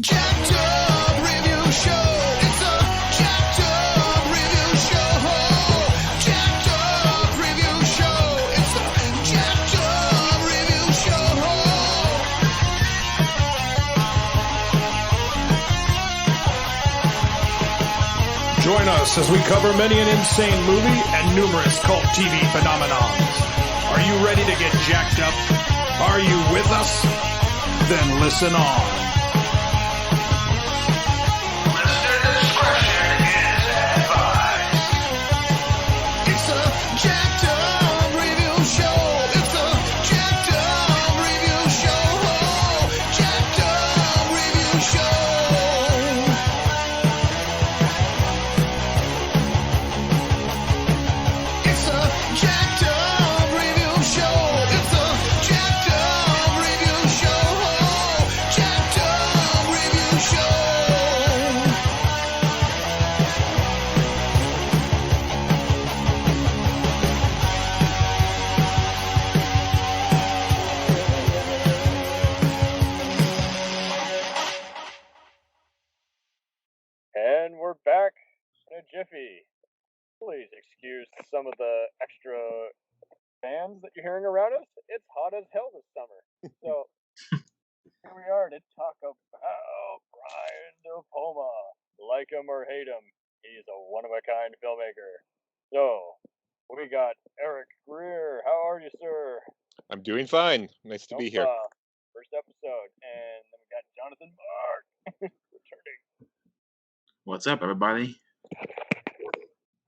Jacked Up Review Show. It's a Jacked Up Review Show. Jacked Up Review Show. It's a Jacked Up Review Show. Join us as we cover many an insane movie and numerous cult TV phenomenons. Are you ready to get jacked up? Are you with us? Then listen on. Listener discretion is advised. It's a Jacked Up Review Show. It's a Jacked Up Review Show. Jacked Up Review Show. It's a Jacked Up Review Show. It's a Jacked Up Review Show. Jacked Up Review Show. And we're back in a jiffy. Please excuse some of the extra fans that you're hearing around us. It's hot as hell this summer. So here we are to talk about Brian de Palma. Like him or hate him, he's a one-of-a-kind filmmaker. So we got Eric Greer. How are you, sir? I'm doing fine. Nice to be here. First episode. And then we got Jonathan Mark returning. What's up, everybody?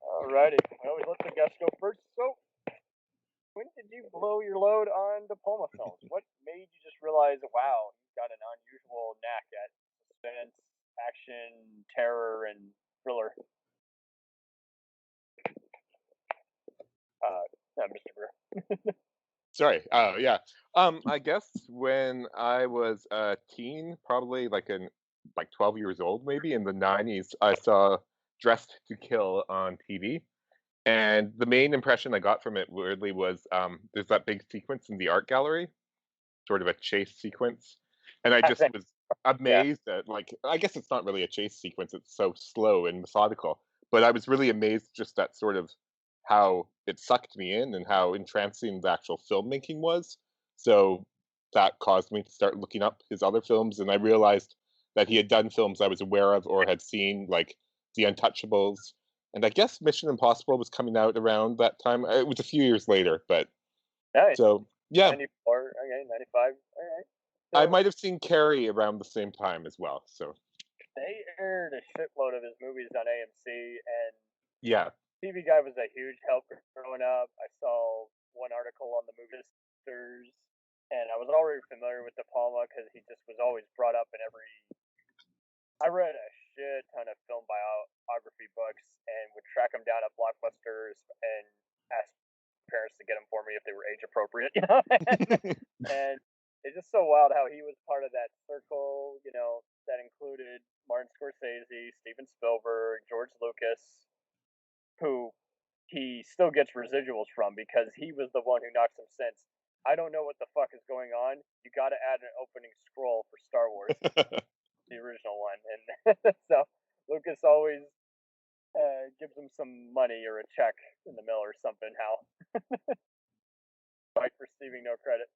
Alrighty. I always let the guests go first. So, when did you blow your load on De Palma films? What made you just realize, wow, he's got an unusual knack at suspense, action, terror, and thriller? Mr. Brewer. Sorry. Yeah. I guess when I was a teen, probably like 12 years old, maybe in the 90s, I saw Dressed to Kill on TV. And the main impression I got from it, weirdly, was there's that big sequence in the art gallery, sort of a chase sequence. And I just was amazed at, I guess it's not really a chase sequence, it's so slow and methodical. But I was really amazed just at sort of how it sucked me in and how entrancing the actual filmmaking was. So that caused me to start looking up his other films, and I realized that he had done films I was aware of or had seen, like The Untouchables, and I guess Mission Impossible was coming out around that time. It was a few years later, but Nice. so yeah, 94, okay, 95, alright. I might have seen Carrie around the same time as well. So They aired a shitload of his movies on AMC, and yeah, TV Guy was a huge help growing up. I saw one article on the movie Sisters, and I was already familiar with De Palma because he just was always brought up in every. I read a shit ton of film biography books and would track them down at Blockbusters and ask parents to get them for me if they were age appropriate, you know. And it's just so wild how he was part of that circle, you know, that included Martin Scorsese, Steven Spielberg, George Lucas, who he still gets residuals from because he was the one who knocked some sense. I don't know what the fuck is going on. You got to add an opening scroll for Star Wars, the original one, and so Lucas always gives him some money or a check in the mail or something. How, despite receiving no credit.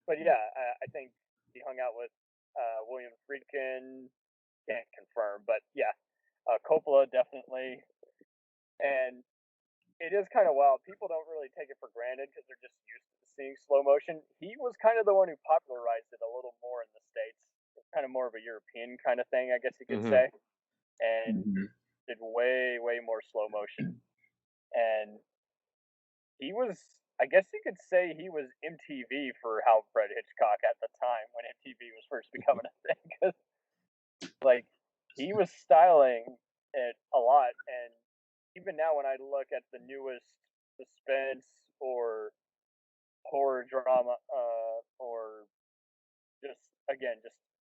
But yeah, I think he hung out with William Friedkin. Can't confirm, but yeah, Coppola definitely. And it is kind of wild. People don't really take it for granted because they're just used to seeing slow motion. He was kind of the one who popularized it a little more in the States. It's kind of more of a European kind of thing, I guess you could say. And did way, way more slow motion. And he was, I guess you could say he was MTV for Alfred Hitchcock at the time when MTV was first becoming a thing. Because, like, he was styling it a lot. And even now, when I look at the newest suspense or horror drama, or just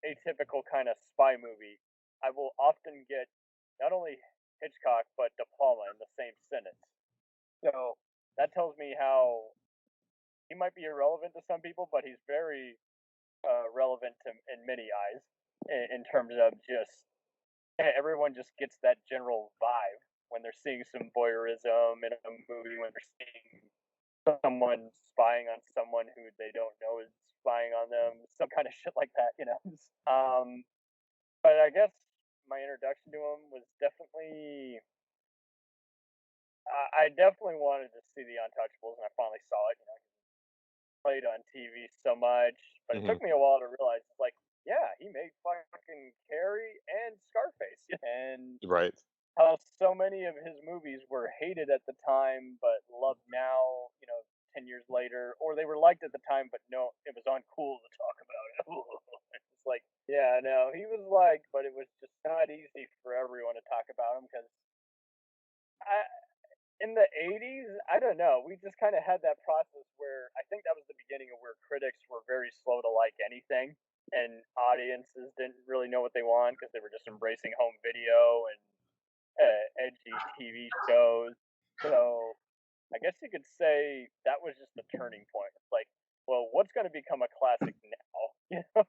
atypical kind of spy movie, I will often get not only Hitchcock but De Palma in the same sentence. So that tells me how he might be irrelevant to some people, but he's very relevant in many eyes. in terms of just everyone just gets that general vibe when they're seeing some voyeurism in a movie, when they're seeing someone spying on someone who they don't know is spying on them, some kind of shit like that, you know. But I guess my introduction to him was definitely. I definitely wanted to see the Untouchables, and I finally saw it. You know, played on TV so much, but it Hmm. took me a while to realize, like, yeah, he made fucking Carrie and Scarface, and Right. how so many of his movies were hated at the time but loved now, 10 years later, or they were liked at the time but no, it was uncool to talk about it. It's like, yeah, no, he was liked, but it was just not easy for everyone to talk about him because in the 80s, I don't know, we just kind of had that process where I think that was the beginning of where critics were very slow to like anything, and audiences didn't really know what they want because they were just embracing home video and edgy TV shows. So I guess you could say that was just the turning point. It's like, well, what's going to become a classic now? You know?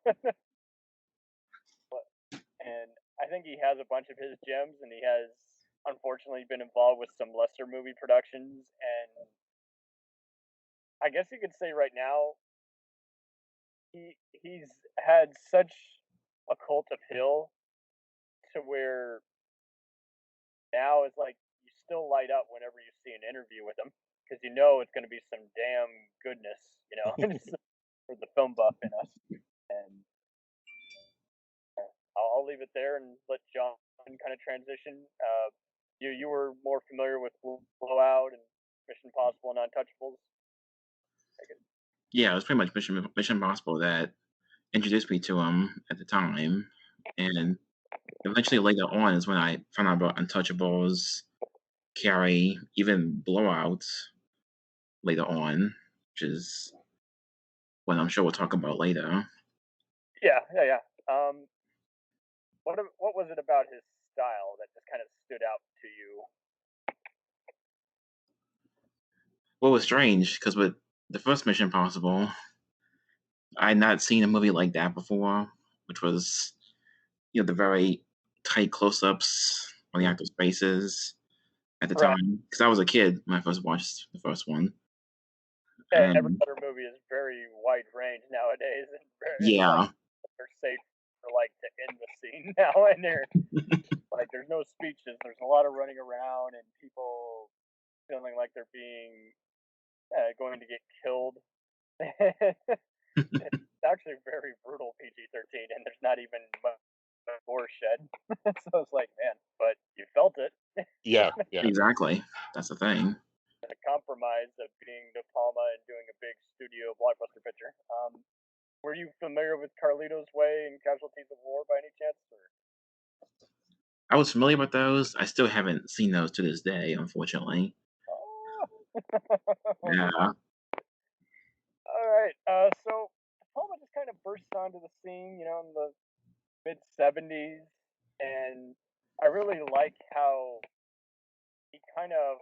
And I think he has a bunch of his gems, and he has unfortunately been involved with some lesser movie productions. And I guess you could say right now he's had such a cult appeal to where now it's like you still light up whenever you see an interview with him because you know it's going to be some damn goodness, for the film buff in us. And I'll leave it there and let John kind of transition. You were more familiar with Blowout and Mission Impossible and Untouchables. Yeah, it was pretty much Mission Impossible that introduced me to him at the time, and eventually later on is when I found out about Untouchables, Carrie, even Blowout later on, which is what I'm sure we'll talk about later. Yeah. What was it about his style that just kind of stood out to you? What was strange, because with the first Mission Impossible, I had not seen a movie like that before, which was, the very tight close-ups on the actors' faces at the Right. time, because I was a kid when I first watched the first one. Every And other movie is very wide range nowadays, and it's like yeah, they're safe for like to end the scene now, and they're like there's no speeches, there's a lot of running around, and people feeling like they're being going to get killed. It's actually very brutal PG-13, and there's not even much gore shed. So it's like, man, but you felt it. Yeah. Yeah. exactly. That's the thing. The compromise of being De Palma and doing a big studio blockbuster picture. Were you familiar with Carlito's Way and Casualties of War by any chance? Or? I was familiar with those. I still haven't seen those to this day, unfortunately. Oh. Yeah. All right. So De Palma just kind of burst onto the scene, in the mid '70s, and I really like how he kind of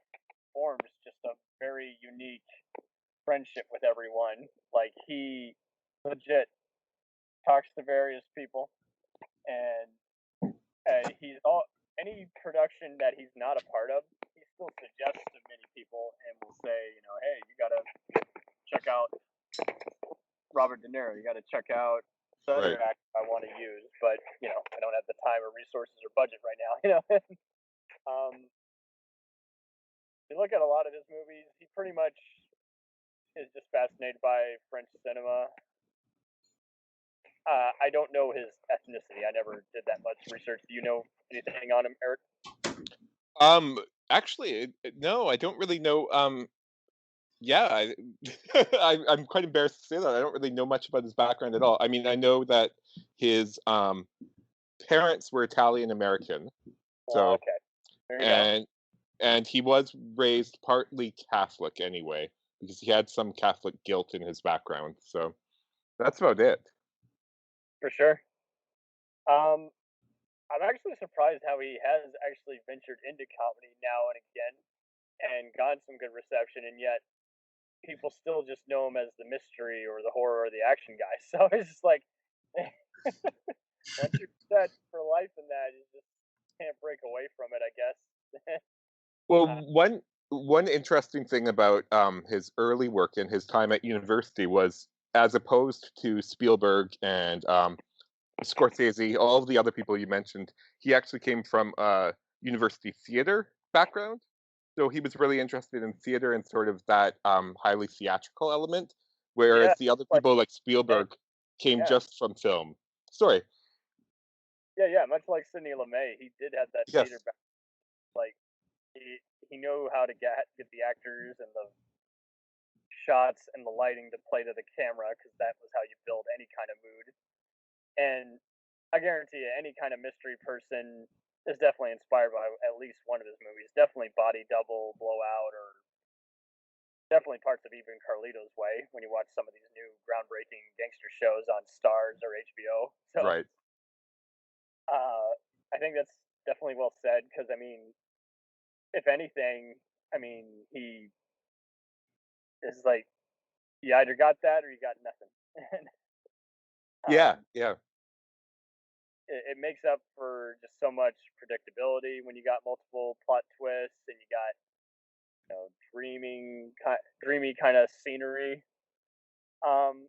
forms just a very unique friendship with everyone. Like he legit talks to various people, and he's all any production that he's not a part of, he still suggests to many people and will say, hey, you gotta check out Robert De Niro. You gotta check out the other Right. actor I want to use, but I don't have the time or resources or budget right now. You look at a lot of his movies, he pretty much is just fascinated by French cinema. I don't know his ethnicity. I never did that much research. Do you know anything on him, Eric? Actually, no, I don't really know. Yeah, I'm quite embarrassed to say that I don't really know much about his background at all. I mean, I know that his parents were Italian American, so Okay, there you go. and he was raised partly Catholic anyway, because he had some Catholic guilt in his background. So that's about it. For sure. Um, I'm actually surprised how he has actually ventured into comedy now and again and gotten some good reception, and yet people still just know him as the mystery or the horror or the action guy. So it's just like once you're set for life in that, you just can't break away from it, I guess. Well, Uh, one interesting thing about his early work and his time at university was, as opposed to Spielberg and Scorsese, all of the other people you mentioned, he actually came from a university theater background. So he was really interested in theater and sort of that highly theatrical element, yeah, whereas the other like people like May. Spielberg came Yeah, just from film. Sorry. yeah. Much like Sidney Lumet, he did have that theater Yes. back. Like he knew how to get the actors and the shots and the lighting to play to the camera because that was how you build any kind of mood. And I guarantee you, any kind of mystery person is definitely inspired by at least one of his movies. Definitely Body Double, Blowout, or definitely parts of even Carlito's Way when you watch some of these new groundbreaking gangster shows on Stars or HBO. So Right. I think that's definitely well said because I mean, if anything, I mean he is like you either got that or you got nothing. And, Yeah. um, Yeah. it makes up for just so much predictability when you got multiple plot twists and you got dreamy kind of scenery. Um,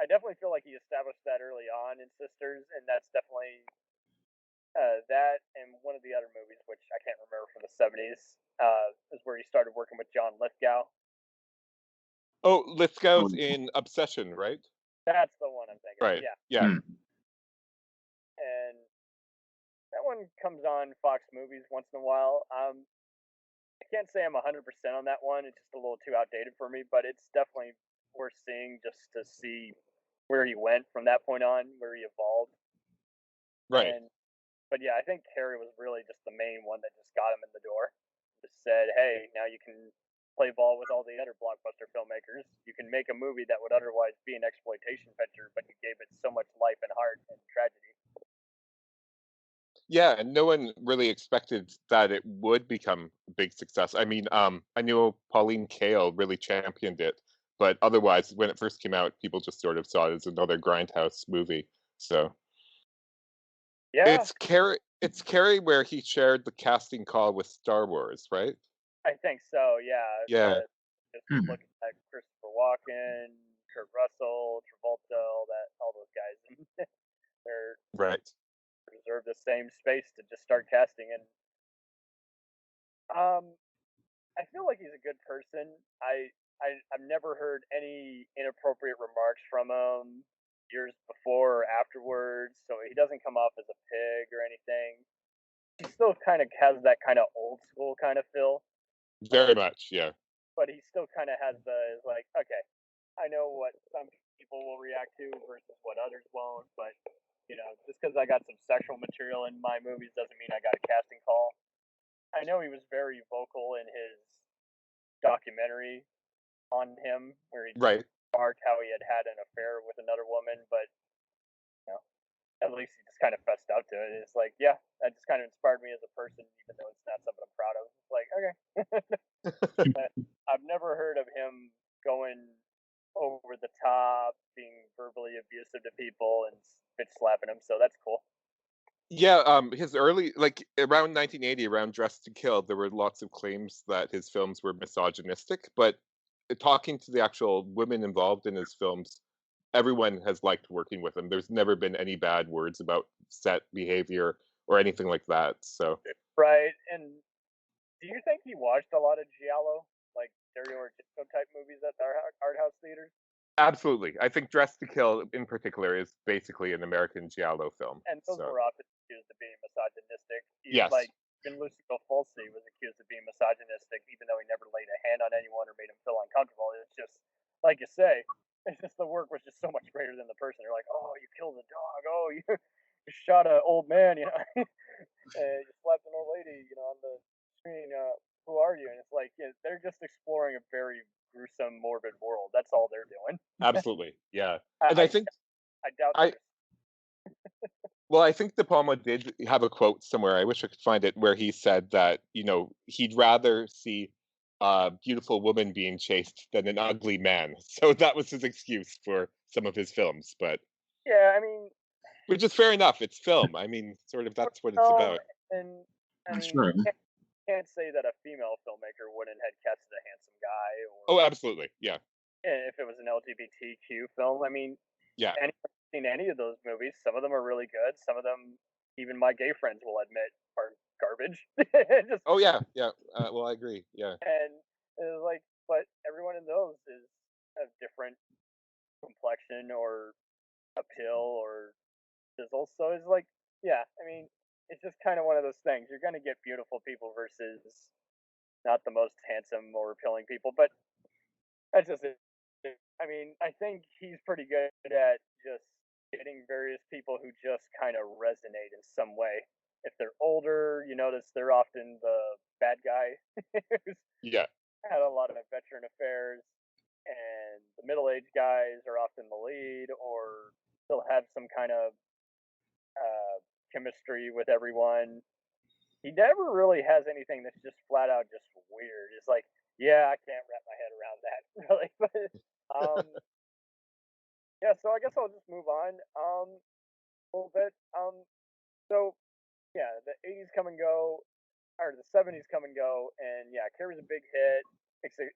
I definitely feel like he established that early on in Sisters, and that's definitely that and one of the other movies, which I can't remember from the '70s, is where he started working with John Lithgow. Oh, Oh, Lithgow's in Obsession, right? That's the one I'm thinking of. Right. Yeah, Yeah. hmm. and that one comes on Fox Movies once in a while. I can't say I'm 100% on that one. It's just a little too outdated for me, but it's definitely worth seeing just to see where he went from that point on, where he evolved. Right. And but yeah, I think Carrie was really just the main one that just got him in the door. Just said, "Hey, now you can play ball with all the other blockbuster filmmakers. You can make a movie that would otherwise be an exploitation venture, but you gave it so much life and heart and tragedy." Yeah, and no one really expected that it would become a big success. I mean, I knew Pauline Kael really championed it, but otherwise, when it first came out, people just sort of saw it as another grindhouse movie. So Yeah, It's Carrie where he shared the casting call with Star Wars, right? I think so. Yeah, Yeah, just Hmm. looking at Christopher Walken, Kurt Russell, Travolta, all those guys, they're right. reserve the same space to just start casting. And um, I feel like he's a good person. I've never heard any inappropriate remarks from him years before or afterwards, so he doesn't come off as a pig or anything. He still kind of has that kind of old school kind of feel, Very much, yeah. but he still kind of has the like, okay, I know what some people will react to versus what others won't, but just because I got some sexual material in my movies doesn't mean I got a casting call. I know he was very vocal in his documentary on him where he Right. remarked how he had had an affair with another woman, but you know, at least he just kind of fessed up to it. It's like, yeah, that just kind of inspired me as a person, even though it's not something I'm proud of. It's like, okay, I've never heard of him going over the top, being verbally abusive to people and bitch slapping them. So that's cool. Yeah, his early like around 1980, around Dressed to Kill, there were lots of claims that his films were misogynistic, but talking to the actual women involved in his films, everyone has liked working with him. There's never been any bad words about set behavior or anything like that. So Right. And do you think he watched a lot of giallo, like Dario Argento type movies at the art house theaters? absolutely, I think Dressed to Kill in particular is basically an American giallo film. And those So were often accused of being misogynistic. yes, Like even Lucio Fulci was accused of being misogynistic, even though he never laid a hand on anyone or made him feel uncomfortable. It's just like you say, it's just the work was just so much greater than the person. You're like, oh, you killed a dog. Oh, you shot an old man. You slapped an old lady. On the screen. Who are you? And it's like they're just exploring a very gruesome, morbid world. That's all they're doing. absolutely, yeah. I, And I, I think I doubt I there's Well, I think De Palma did have a quote somewhere. I wish I could find it where he said that, he'd rather see a beautiful woman being chased than an ugly man. So that was his excuse for some of his films. But Yeah, I mean, Which is fair enough. It's film. I mean, sort of that's what it's No, about. and I That's mean, true. can't say that a female filmmaker wouldn't have casted a handsome guy, Oh, or absolutely. Yeah. if it was an LGBTQ film. I mean, Yeah. anyone seen any of those movies? Some of them are really good. Some of them, even my gay friends will admit, are garbage. Just Oh, yeah. Yeah. Well, I agree. Yeah. and it's like, but everyone in those is a different complexion or appeal or sizzle. So it's like, yeah, I mean, it's just kind of one of those things. You're gonna get beautiful people versus not the most handsome or appealing people, but that's just it. I mean, I think he's pretty good at just getting various people who just kind of resonate in some way. If they're older, you notice they're often the bad guy who's Yeah. had a lot of veteran affairs, and the middle-aged guys are often the lead, or they'll have some kind of chemistry with everyone. He never really has anything that's just flat out just weird. It's like, yeah, I can't wrap my head around that really, but um, yeah. So I guess I'll just move on a little bit. So yeah, the '80s come and go, or the '70s come and go, and yeah, Carrie's a big hit.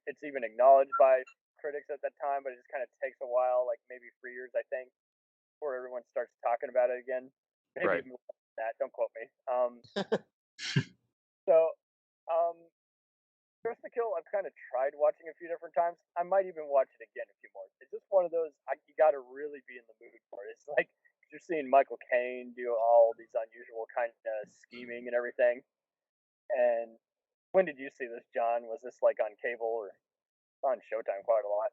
It's even acknowledged by critics at that time, but it just kind of takes a while, like maybe 3 years, I think, before everyone starts talking about it again. Maybe Right. even less than that. Don't quote me. So, um, Dress to Kill, I've kind of tried watching a few different times. I might even watch it again a few more. It's just one of those you got to really be in the mood for it. It's like you're seeing Michael Caine do all these unusual kind of scheming and everything. And when did you see this, John? Was this like on cable or on Showtime quite a lot?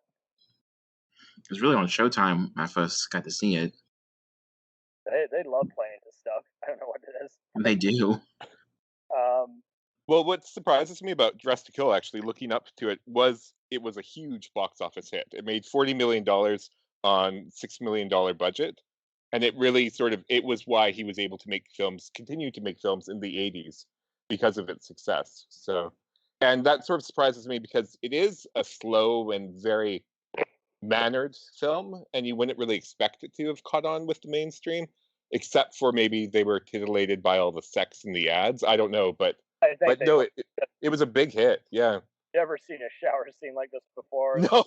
It was really on Showtime when I first got to see it. They love playing this stuff. I don't know what it is. They do. Well, what surprises me about Dress to Kill, actually, looking up to it was a huge box office hit. It made $40 million on $6 million budget. And it really it was why he was able to continue to make films in the 80s because of its success. So, and that sort of surprises me because it is a slow and very mannered film, and you wouldn't really expect it to have caught on with the mainstream, except for maybe they were titillated by all the sex in the ads. I don't know, but I think they. no, it was a big hit. Yeah. You ever seen a shower scene like this before? No.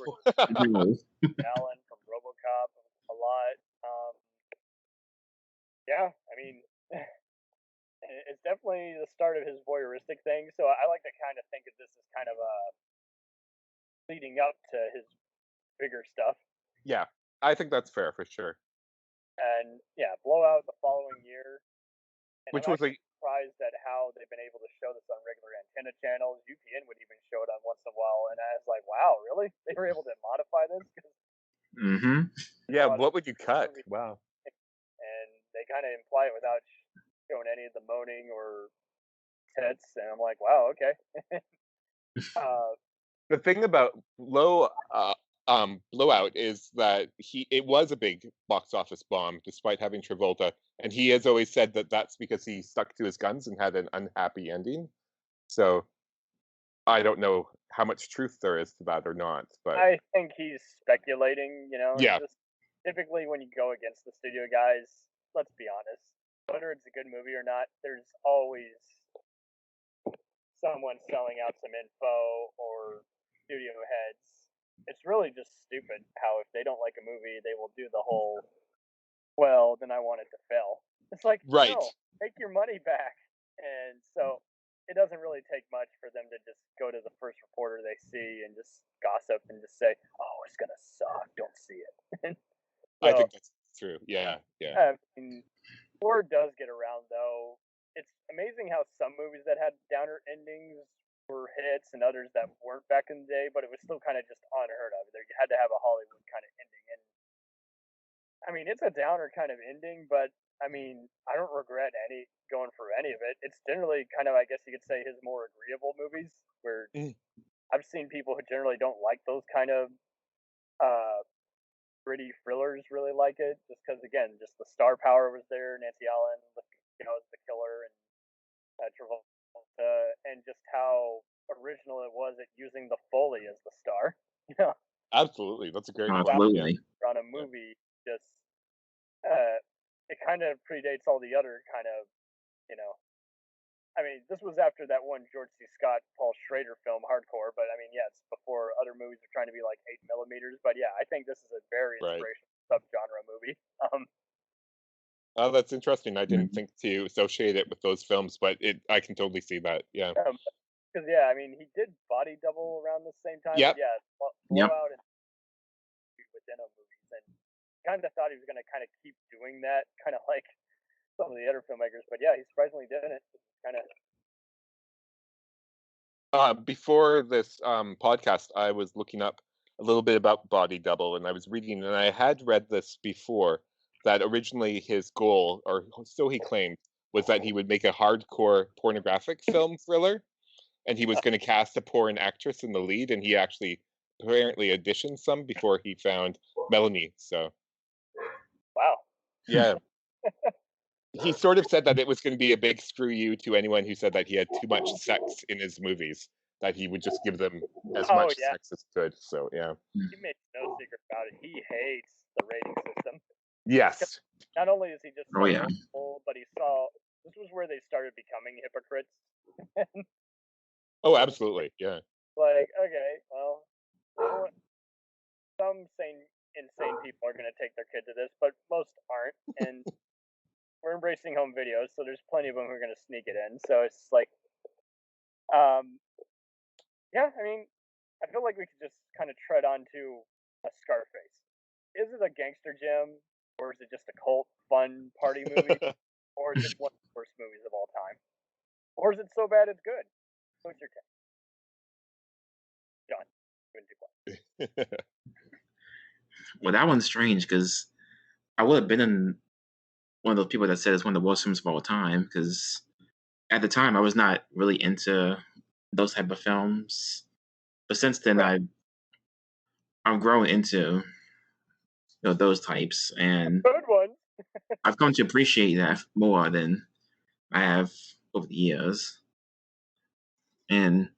No. Alan from RoboCop a lot. Yeah, I mean, it's definitely the start of his voyeuristic thing. So I like to kind of think of this as kind of leading up to his bigger stuff. Yeah, I think that's fair for sure. And yeah, Blowout the following year. And Which I'm was like, surprised at how they've been able to show this on regular antenna channels. UPN would even show it on once in a while, and I was like, wow, really? They were able to modify this? Mm-hmm. yeah, what would you cut? Wow. And they kind of imply it without showing any of the moaning or tits, and I'm like, wow, okay. The thing about Blowout is that it was a big box office bomb despite having Travolta, and he has always said that that's because he stuck to his guns and had an unhappy ending. So I don't know how much truth there is to that or not, but I think he's speculating, Yeah. Just typically when you go against the studio guys, let's be honest, whether it's a good movie or not, there's always someone selling out some info or studio heads. It's really just stupid how if they don't like a movie, they will do the whole, well, then I want it to fail. It's like, Right. no, take your money back. And so it doesn't really take much for them to just go to the first reporter they see and just gossip and just say, oh, it's going to suck. Don't see it. I think that's true. Yeah. I mean, word does get around, though. It's amazing how some movies that had downer endings were hits and others that weren't back in the day, but it was still kind of just unheard of. You had to have a Hollywood kind of ending. And I mean, it's a downer kind of ending, but I mean, I don't regret going for any of it. It's generally kind of, I guess you could say, his more agreeable movies, where I've seen people who generally don't like those kind of gritty thrillers really like it, just because again, just the star power was there. Nancy Allen, was the killer, and Travolta, and just how original it was at using the Foley as the star. Absolutely. That's a great point. Absolutely. On a movie, just it kind of predates all the other kind of, you know, I mean, this was after that one George C. Scott, Paul Schrader film, Hardcore, but I mean, yeah, it's before other movies are trying to be like 8mm. But yeah, I think this is a very Right. inspirational subgenre movie. Oh, that's interesting. I didn't Mhm. think to associate it with those films, but I can totally see that. Yeah. Because yeah, I mean, he did Body Double around the same time, Yep. but yeah, Yep. Blowout and within a movies, and kind of thought he was going to kind of keep doing that, kind of like some of the other filmmakers. But yeah, he surprisingly didn't. Kind of. Before this podcast, I was looking up a little bit about Body Double, and I was reading, and I had read this before, that originally his goal, or so he claimed, was that he would make a hardcore pornographic film thriller, and he was going to cast a porn actress in the lead, and he actually apparently auditioned some before he found Melanie. So Wow. yeah. He sort of said that it was going to be a big screw you to anyone who said that he had too much sex in his movies, that he would just give them as Oh, much yeah. sex as good. So yeah. He made no secret about it. He hates the rating system. Yes. Not only is he just Oh, yeah. old, but he saw this was where they started becoming hypocrites. Oh, absolutely. Yeah. Like, okay, well, you know what? Some insane people are going to take their kid to this, but most aren't. And we're embracing home videos, so there's plenty of them who are going to sneak it in. So it's like, yeah, I mean, I feel like we could just kind of tread onto a Scarface. Is it a gangster gem, or is it just a cult fun party movie, or is it one of the worst movies of all time, or is it so bad it's good? What's your take, John? You've been too quiet. Well, that one's strange because I would have been in one of those people that said it's one of the worst films of all time. Because at the time, I was not really into those type of films, but since then, Right. I've grown into those types, and Good one. I've come to appreciate that more than I have over the years. And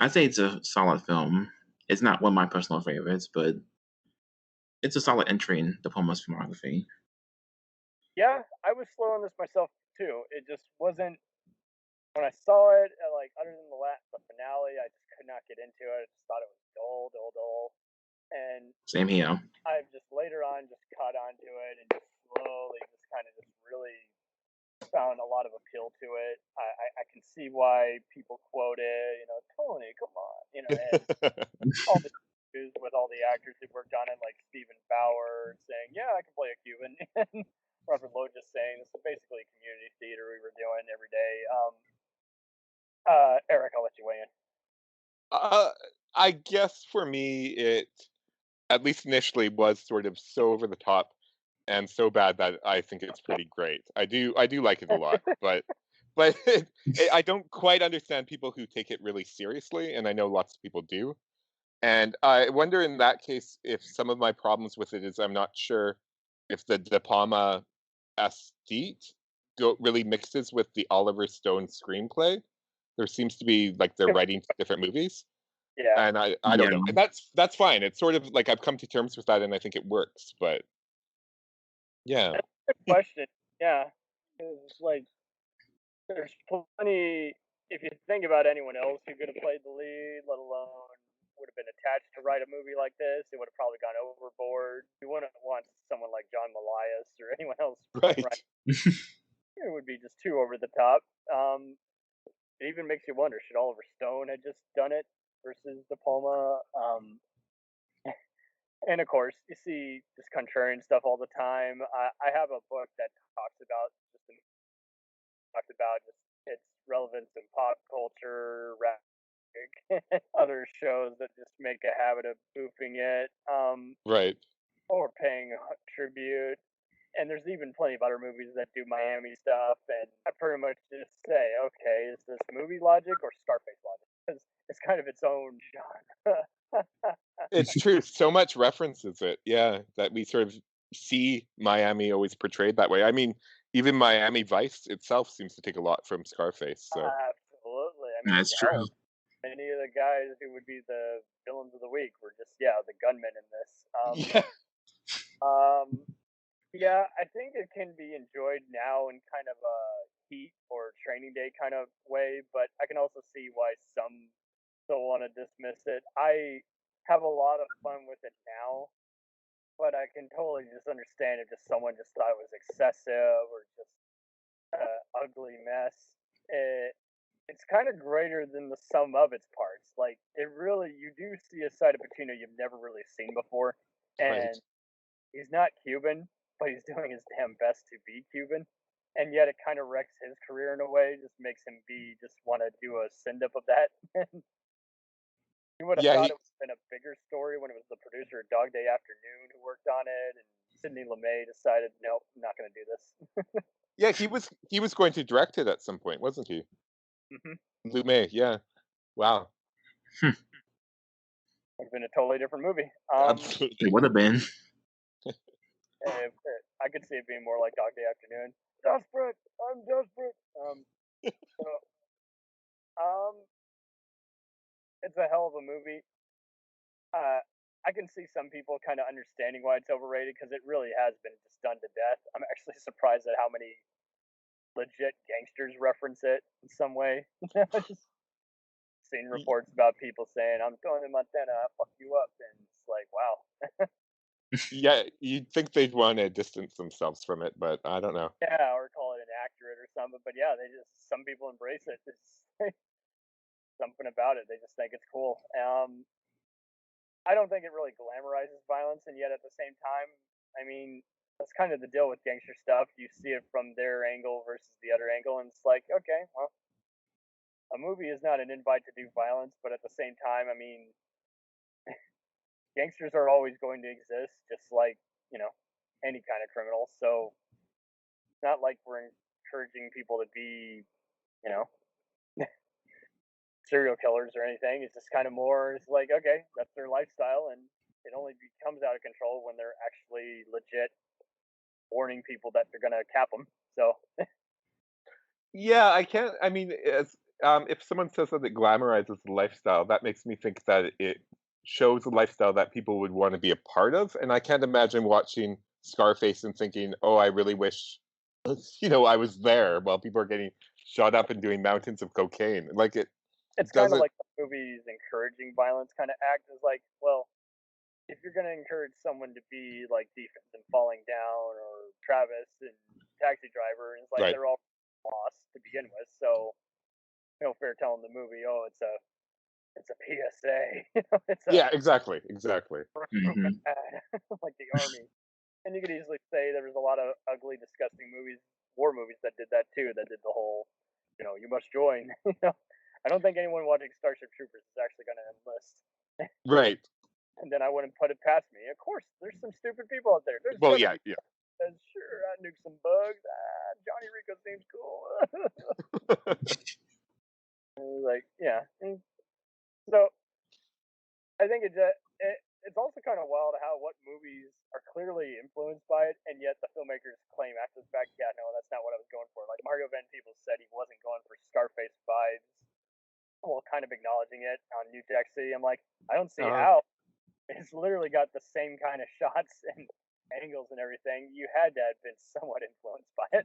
I'd say it's a solid film. It's not one of my personal favorites, but it's a solid entry in De Palma's filmography. Yeah, I was slow on this myself too. It just wasn't when I saw it. Like other than the finale, I just could not get into it. I just thought it was dull, and Same here. I've just later on just caught onto it and just slowly just kind of just really found a lot of appeal to it. I can see why people quote it. You know, Tony, come on. You know, and all the interviews with all the actors who worked on it, like Stephen Bauer saying, "Yeah, I can play a Cuban," and Robert Lowe just saying, "This is basically community theater we were doing every day." Eric, I'll let you weigh in. I guess for me, it, at least initially, was sort of so over the top and so bad that I think it's pretty great. I do like it a lot, but I don't quite understand people who take it really seriously, and I know lots of people do. And I wonder in that case if some of my problems with it is I'm not sure if the De Palma aesthete really mixes with the Oliver Stone screenplay. There seems to be like they're writing two different movies, Yeah, and I don't Yeah. know, and that's fine. It's sort of like I've come to terms with that, and I think it works. But yeah, good question. Yeah, it's like there's plenty. If you think about anyone else who could have played the lead, let alone would have been attached to write a movie like this, it would have probably gone overboard. You wouldn't want someone like John Milius or anyone else, right. right? It would be just too over the top. It even makes you wonder: should Oliver Stone have just done it versus De Palma? And of course, you see this contrarian stuff all the time. I have a book that talks about just its relevance in pop culture, rap, other shows that just make a habit of goofing it, Right. or paying tribute. And there's even plenty of other movies that do Miami stuff. And I pretty much just say, okay, is this movie logic or Scarface logic? Because it's kind of its own genre. It's true. So much references it. Yeah, that we sort of see Miami always portrayed that way. I mean, even Miami Vice itself seems to take a lot from Scarface. So Absolutely. I mean, That's true. hell, many of the guys who would be the villains of the week were just the gunmen in this. yeah, Um, Yeah, I think it can be enjoyed now in kind of a heat or training day kind of way, but I can also see why some still want to dismiss it. I have a lot of fun with it now, but I can totally just understand if just someone just thought it was excessive or just ugly mess. It, it's kind of greater than the sum of its parts. Like it really, you do see a side of Pacino you've never really seen before, Right. and he's not Cuban, but he's doing his damn best to be Cuban. And yet it kind of wrecks his career in a way, just makes him just want to do a send up of that. You would have Yeah, thought he it would have been a bigger story when it was the producer of Dog Day Afternoon who worked on it, and Sidney Lumet decided, nope, I'm not going to do this. yeah, he was going to direct it at some point, wasn't he? Hmm. Lumet, yeah. Wow. Would have been a totally different movie. Absolutely. It would have been. I could see it being more like Dog Day Afternoon. Desperate, I'm desperate. So, um, it's a hell of a movie. I can see some people kind of understanding why it's overrated because it really has been just done to death. I'm actually surprised at how many legit gangsters reference it in some way. Just seen reports about people saying, "I'm going to Montana, I'll fuck you up," and it's like, wow. Yeah, you'd think they'd want to distance themselves from it, but I don't know. Yeah, or call it inaccurate or something. But yeah, some people embrace it. It's something about it. They just think it's cool. I don't think it really glamorizes violence, and yet at the same time, I mean, that's kind of the deal with gangster stuff. You see it from their angle versus the other angle, and it's like, okay, well, a movie is not an invite to do violence, but at the same time, I mean, gangsters are always going to exist, just like any kind of criminal. So it's not like we're encouraging people to be, you know, serial killers or anything. It's just kind of more, it's like, okay, that's their lifestyle, and it only becomes out of control when they're actually legit warning people that they're gonna cap them. So Yeah, I can't. I mean, if someone says that it glamorizes the lifestyle, that makes me think that it shows a lifestyle that people would want to be a part of. And I can't imagine watching Scarface and thinking, "Oh, I really wish, I was there while people are getting shot up and doing mountains of cocaine." Like it it's kind of doesn't. like the movies encouraging violence kind of act is like, well, if you're gonna encourage someone to be like defense and falling down or Travis and Taxi Driver, and it's like Right. they're all lost to begin with. So no fair telling the movie, oh, it's a PSA, it's a Yeah. Exactly. Exactly. Hmm. recruitment ad, like the army. And you could easily say there was a lot of ugly, disgusting movies, war movies that did that too. That did the whole, you must join. I don't think anyone watching Starship Troopers is actually going to enlist. Right. And then I wouldn't put it past me. Of course, there's some stupid people out there. There's Well, gonna yeah. be. Yeah. Sure, I nuke some bugs. Johnny Rico seems cool. Like, yeah. So I think it's also kind of wild how what movies are clearly influenced by it, and yet the filmmakers claim after the fact, yeah, no, that's not what I was going for. Like Mario Van Peebles said he wasn't going for Scarface vibes, while kind of acknowledging it on New Jack City. I'm like, I don't see Uh, how. It's literally got the same kind of shots and angles and everything. You had to have been somewhat influenced by it.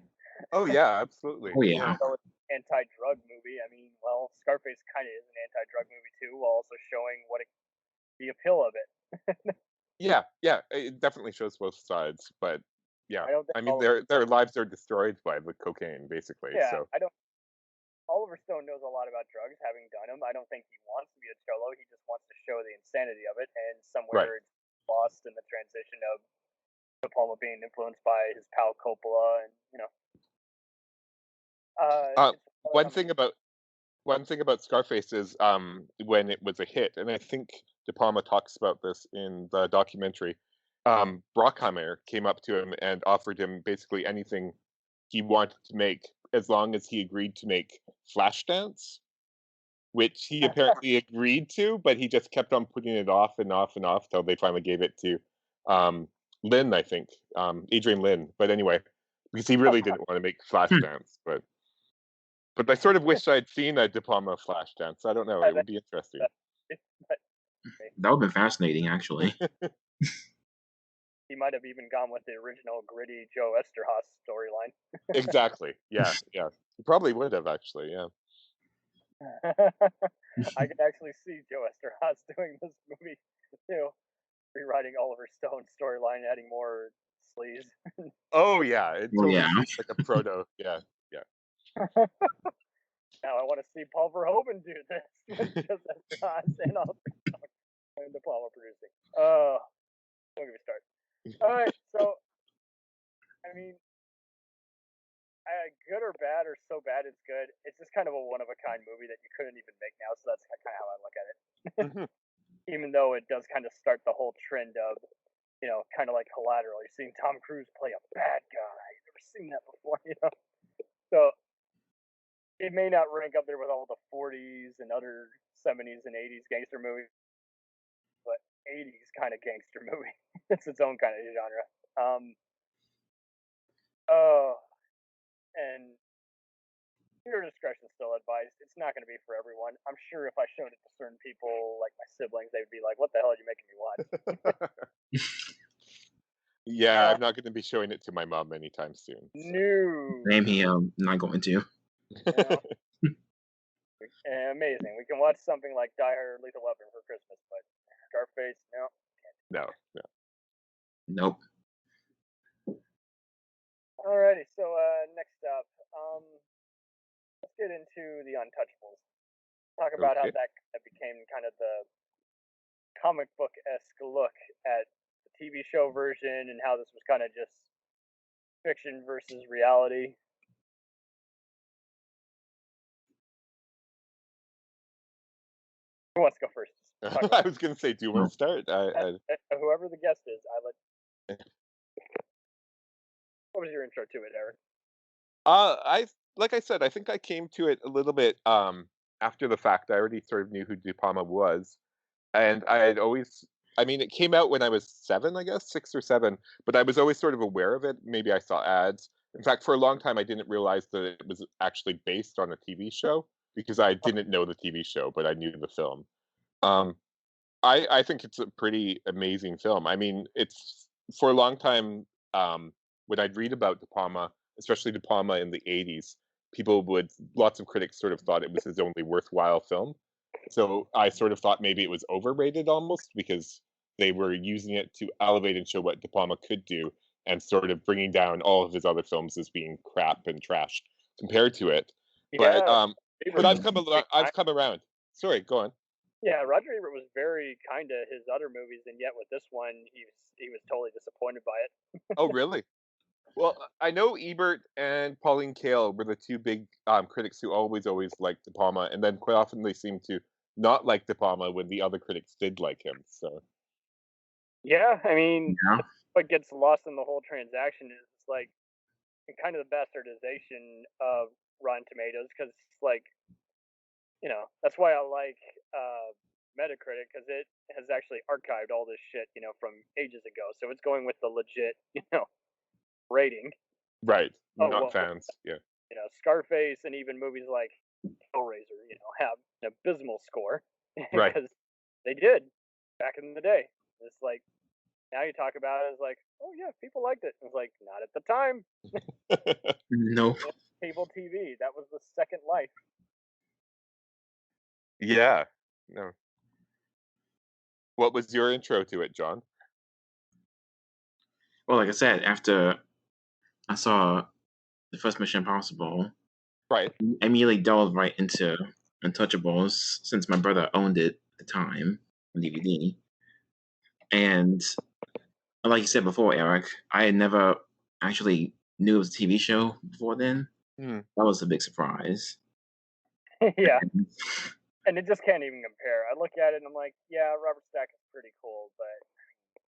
oh, yeah. Absolutely. Oh Even yeah. though it's an anti-drug movie, I mean, well, Scarface kind of is an anti-drug movie too, while also showing the appeal of it. Yeah, yeah, it definitely shows both sides, but yeah, I don't think I mean Oliver their lives are destroyed by the cocaine basically. Yeah, So I don't. Oliver Stone knows a lot about drugs, having done them. I don't think he wants to be a cholo. He just wants to show the insanity of it, and right. somewhere it's lost in the transition of De Palma being influenced by his pal Coppola, and Uh, it's another one number. thing about one thing about Scarface is when it was a hit, and I think De Palma talks about this in the documentary. Brockheimer came up to him and offered him basically anything he wanted to make as long as he agreed to make Flashdance, which he apparently agreed to, but he just kept on putting it off and off and off till they finally gave it to um, Lynn, I think, Adrian Lynn. But anyway, because he really didn't want to make Flashdance, but I sort of wish I'd seen a De Palma Flashdance. I don't know; it would be interesting. But That would have been fascinating, actually. he might have even gone with the original gritty Joe Esterhaus storyline. Exactly. Yeah. Yeah. You probably would have actually. Yeah. I could actually see Joe Esterhaus doing this movie, rewriting Oliver Stone's storyline, adding more sleaze. Oh yeah. It Oh, totally yeah. seems like a proto. Yeah. Now I want to see Paul Verhoeven do this with Joe Esterhaus and Oliver Stone and De Palma producing. Don't get me started. All right, so I mean, good or bad or so bad it's good. It's just kind of a one of a kind movie that you couldn't even make now. So that's kind of how I look at it. Mhm. Even though it does kind of start the whole trend of, kind of like Collateral. You're seeing Tom Cruise play a bad guy. You've never seen that before, So it may not rank up there with all the 40s and other 70s and 80s gangster movies, but 80s kind of gangster movie. It's its own kind of genre. Oh, and your discretion is still advised. It's not going to be for everyone. I'm sure if I showed it to certain people, like my siblings, they'd be like, "What the hell are you making me watch?" Yeah. I'm not going to be showing it to my mom anytime soon. So. No. Same here. I'm not going to. Amazing. We can watch something like Die Hard or Lethal Weapon for Christmas, but Scarface, no. No. No. Nope. Alrighty, so next up, let's get into the Untouchables. Talk about how Okay. that became kind of the comic book-esque look at the TV show version and how this was kind of just fiction versus reality. Who wants to go first? Talk I about was going to say, do you want to start? whoever the guest is. What was your intro to it, Eric? Like I said, I think I came to it a little bit after the fact. I already sort of knew who De Palma was, and I had always. I mean, it came out when I was 7, I guess, 6 or 7, but I was always sort of aware of it. Maybe I saw ads. In fact, for a long time, I didn't realize that it was actually based on a TV show because I didn't know the TV show, but I knew the film. Um, I think it's a pretty amazing film. I mean, it's for a long time, when I'd read about De Palma, especially De Palma in the 80s, lots of critics sort of thought it was his only worthwhile film. So I sort of thought maybe it was overrated almost because they were using it to elevate and show what De Palma could do and sort of bringing down all of his other films as being crap and trash compared to it. But Yeah, but I've come around. Sorry, go on. Yeah, Roger Ebert was very kind to his other movies, and yet with this one, he was totally disappointed by it. Oh, really? Well, I know Ebert and Pauline Kael were the two big critics who always liked De Palma, and then quite often they seemed to not like De Palma when the other critics did like him. So Yeah, I mean, Yeah. what gets lost in the whole transaction is it's like kind of the bastardization of Rotten Tomatoes because like that's why I like Metacritic because it has actually archived all this shit from ages ago, so it's going with the legit rating. right, Oh not well, fans. Yeah, Scarface and even movies like Hellraiser, have an abysmal score right. because they did back in the day. It's like now you talk about it as like, oh yeah, people liked it. It's like not at the time. Nope. Cable TV, that was the second life. Yeah. No. What was your intro to it, John? Well, like I said, after I saw the first Mission Impossible, Right. I immediately delved right into Untouchables since my brother owned it at the time on DVD. And like you said before, Eric, I had never actually knew it was a TV show before then. Hmm. That was a big surprise. Yeah, and it just can't even compare. I look at it and I'm like, yeah, Robert Stack is pretty cool, but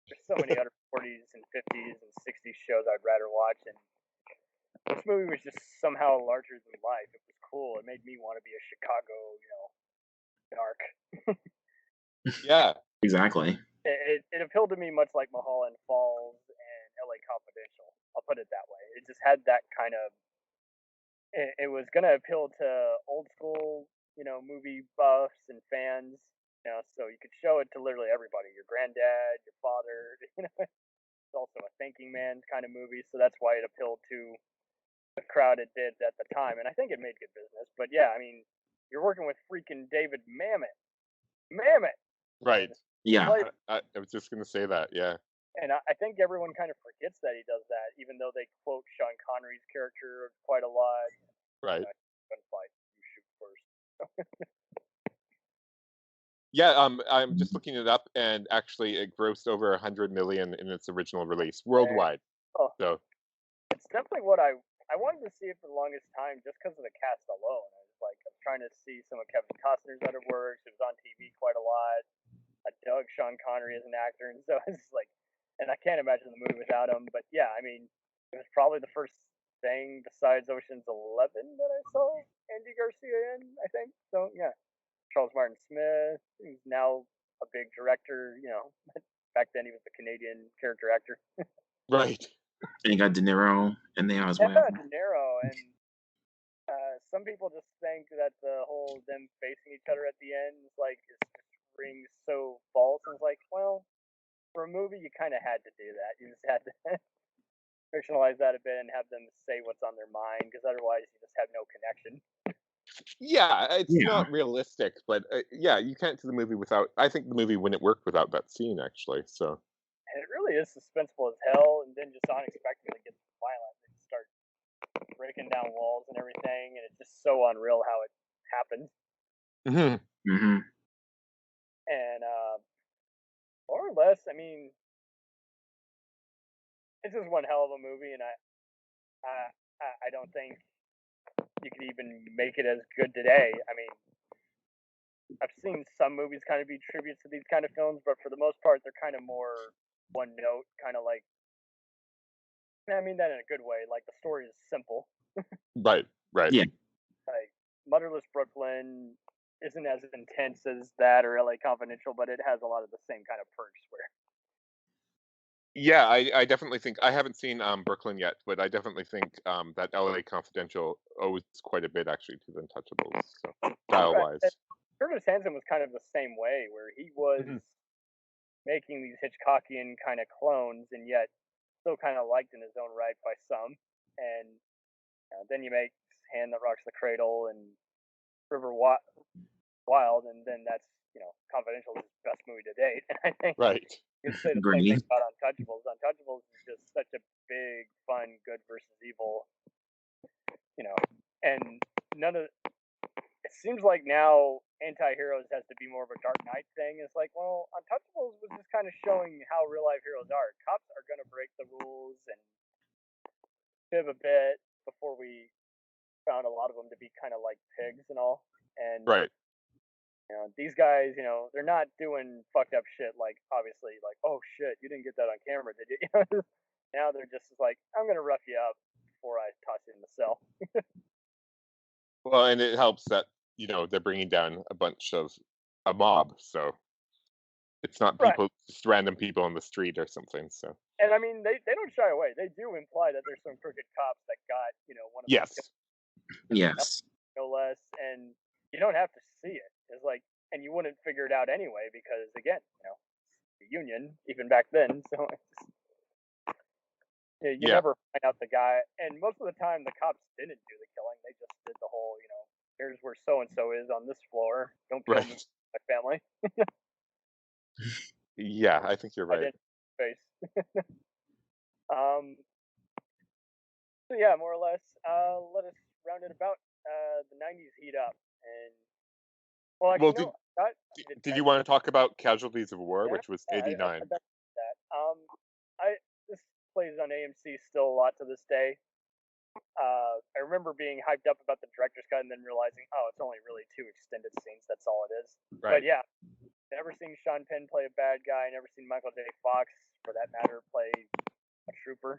there's so many other 40s and 50s and 60s shows I'd rather watch, and this movie was just somehow larger than life. It was cool. It made me want to be a Chicago, narc. Yeah. Exactly. It appealed to me much like Mulholland Falls and LA Confidential. I'll put it that way. It just had that kind of. It was gonna appeal to old school, movie buffs and fans. So you could show it to literally everybody. Your granddad, your father. it's also a thinking man kind of movie, so that's why it appealed to the crowd it did at the time, and I think it made good business. But yeah, I mean, you're working with freaking David Mamet, Right. Yeah. Like, I was just gonna say that. Yeah. and I think everyone kind of forgets that he does that, even though they quote Sean Connery's character quite a lot. Right. Gunfight, you shoot first. Yeah. I'm just looking it up, and actually, it grossed over 100 million in its original release worldwide. Oh, So it's definitely what I wanted to see it for the longest time just because of the cast alone. I was trying to see some of Kevin Costner's other works. It was on TV quite a lot. I dug Sean Connery as an actor, and so it's like, and I can't imagine the movie without him. But yeah, I mean, it was probably the first thing besides Ocean's 11 that I saw Andy Garcia in, I think. So yeah, Charles Martin Smith, who's now a big director. You know, back then he was a Canadian character actor. right. And you got De Niro in there as Yeah, well. De Niro, and some people just think that the whole them facing each other at the end is like it just rings so false. And it's like, well, for a movie, you kind of had to do that. You just had to fictionalize that a bit and have them say what's on their mind, because otherwise, you just have no connection. Yeah, it's Yeah. not realistic, but yeah, you can't do the movie without. I think the movie wouldn't work without that scene, actually. So And it really is suspenseful as hell, and then just unexpectedly gets violent. They just start breaking down walls and everything, and it's just so unreal how it happens. Mhm. Mm-hmm. And more or less, I mean, it's just one hell of a movie, and I don't think you could even make it as good today. I mean, I've seen some movies kind of be tributes to these kind of films, but for the most part, they're kind of more one note, kind of like. I mean that in a good way. Like the story is simple. Right. Yeah. Like Motherless Brooklyn isn't as intense as that or LA Confidential, but it has a lot of the same kind of perks. Where Yeah, I definitely think I haven't seen Brooklyn yet, but I definitely think that LA Confidential owes quite a bit actually to the Untouchables, so style-wise. Curtis Hanson was kind of the same way, where he was making these Hitchcockian kind of clones, and yet still kind of liked in his own right by some. And then you make Hand That Rocks the Cradle and River Wild, and then that's Confidential is his best movie to date. And I think Right. you could say the same thing about Untouchables. Untouchables is just such a big, fun, good versus evil, and none of. It seems like now anti-heroes has to be more of a Dark Knight thing. It's like, well, Untouchables was just kind of showing how real life heroes are. Cops are going to break the rules and fib a bit before we found a lot of them to be kind of like pigs and all. And Right. these guys, they're not doing fucked up shit like, obviously, like, oh shit, you didn't get that on camera, did you? Now they're just like, I'm going to rough you up before I toss you in the cell. Well, and it helps that they're bringing down a mob, so it's not Right. people, just random people on the street or something. So And I mean, they don't shy away. They do imply that there's some crooked cops that got, one of them yes, killed, Yes. no less, and you don't have to see it. It's like, and you wouldn't figure it out anyway because, again, the Union, even back then, so you Yeah. never find out the guy. And most of the time, the cops didn't do the killing. They just did the whole, here's where so and so is on this floor. Don't kill me, right. my family. Yeah, I think you're right. Face. So yeah, more or less. Let us round it about. The '90s heat up, and well, actually, Well, did you want to talk about Casualties of War, which was I '89? bet that. This plays on AMC still a lot to this day. I remember being hyped up about the director's cut and then realizing, oh, it's only really 2 extended scenes. That's all it is. Right. But yeah, never seen Sean Penn play a bad guy. Never seen Michael J. Fox, for that matter, play a trooper.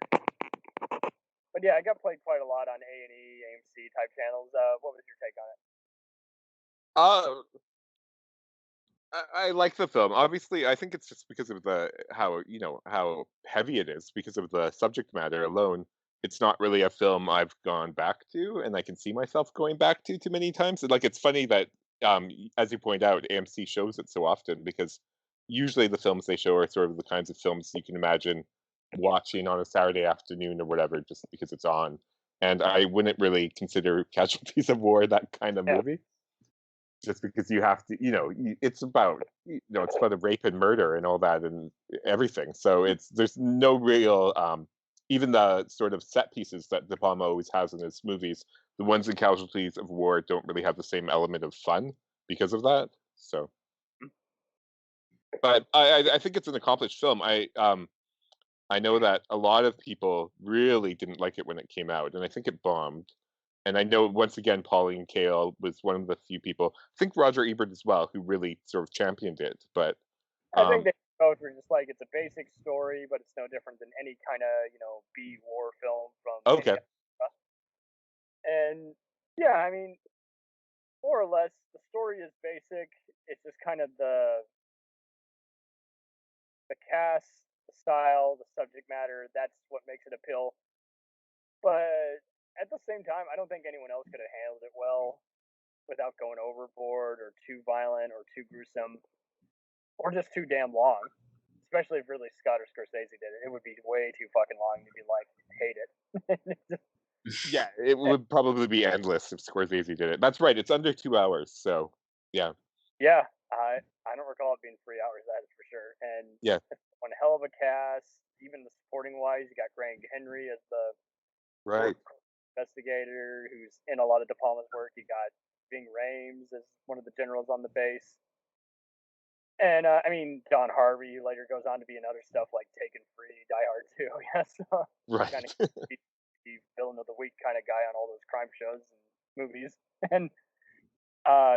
But yeah, I got played quite a lot on A&E, AMC type channels. What was your take on it? I like the film. Obviously, I think it's just because of how heavy it is, because of the subject matter alone. It's not really a film I've gone back to, and I can see myself going back to too many times. And it's funny that, as you point out, AMC shows it so often because usually the films they show are sort of the kinds of films you can imagine watching on a Saturday afternoon or whatever, just because it's on. And I wouldn't really consider Casualties of War that kind of Yeah. movie, just because you have to, it's about, it's about a rape and murder and all that and everything. So there's no real, even the sort of set pieces that De Palma always has in his movies, the ones in Casualties of War don't really have the same element of fun because of that. So, but I think it's an accomplished film. I know that a lot of people really didn't like it when it came out, and I think it bombed. And I know, once again, Pauline Kael was one of the few people, I think Roger Ebert as well, who really sort of championed it. But I think they both were just like, it's a basic story, but it's no different than any kind of, B war film from any okay, era. And yeah, I mean, more or less, the story is basic. It's just kind of the cast, the style, the subject matter. That's what makes it appeal. But at the same time, I don't think anyone else could have handled it well without going overboard or too violent or too gruesome or just too damn long. Especially if Ridley Scott or Scorsese did it, it would be way too fucking long to be like, hate it. yeah, it would probably be endless if Scorsese did it. That's right, it's under 2 hours, so yeah, Yeah, I don't recall it being 3 hours. That is for sure. And yeah, one hell of a cast. Even the supporting wise, you got Greg Henry as the right, investigator who's in a lot of De Palma's work. You got Ving Rhames as one of the generals on the base. And I mean, Don Harvey later goes on to be in other stuff like Taken Free, Die Hard 2. Yes, right, kind of the villain of the week kind of guy on all those crime shows and movies. And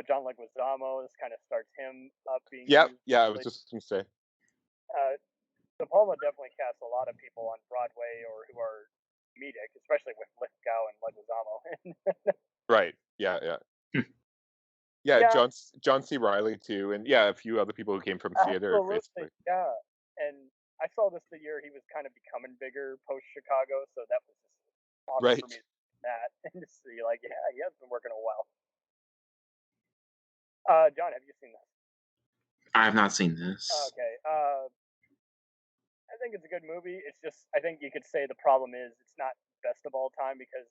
John Leguizamo, this kind of starts him up being yeah, used. yeah. I was just gonna say, De Palma definitely casts a lot of people on Broadway or who are comedic, especially with Lithgow and Leguizamo. right, yeah, yeah. Yeah, Yeah, John C. Riley too, and yeah, a few other people who came from theater, absolutely. basically. Yeah, and I saw this the year he was kind of becoming bigger post Chicago, so that was just awesome Right. for me to see that and just see like, yeah, he has been working a while. John, have you seen this? I have not seen this. Okay. I think it's a good movie. It's just I think you could say the problem is it's not best of all time because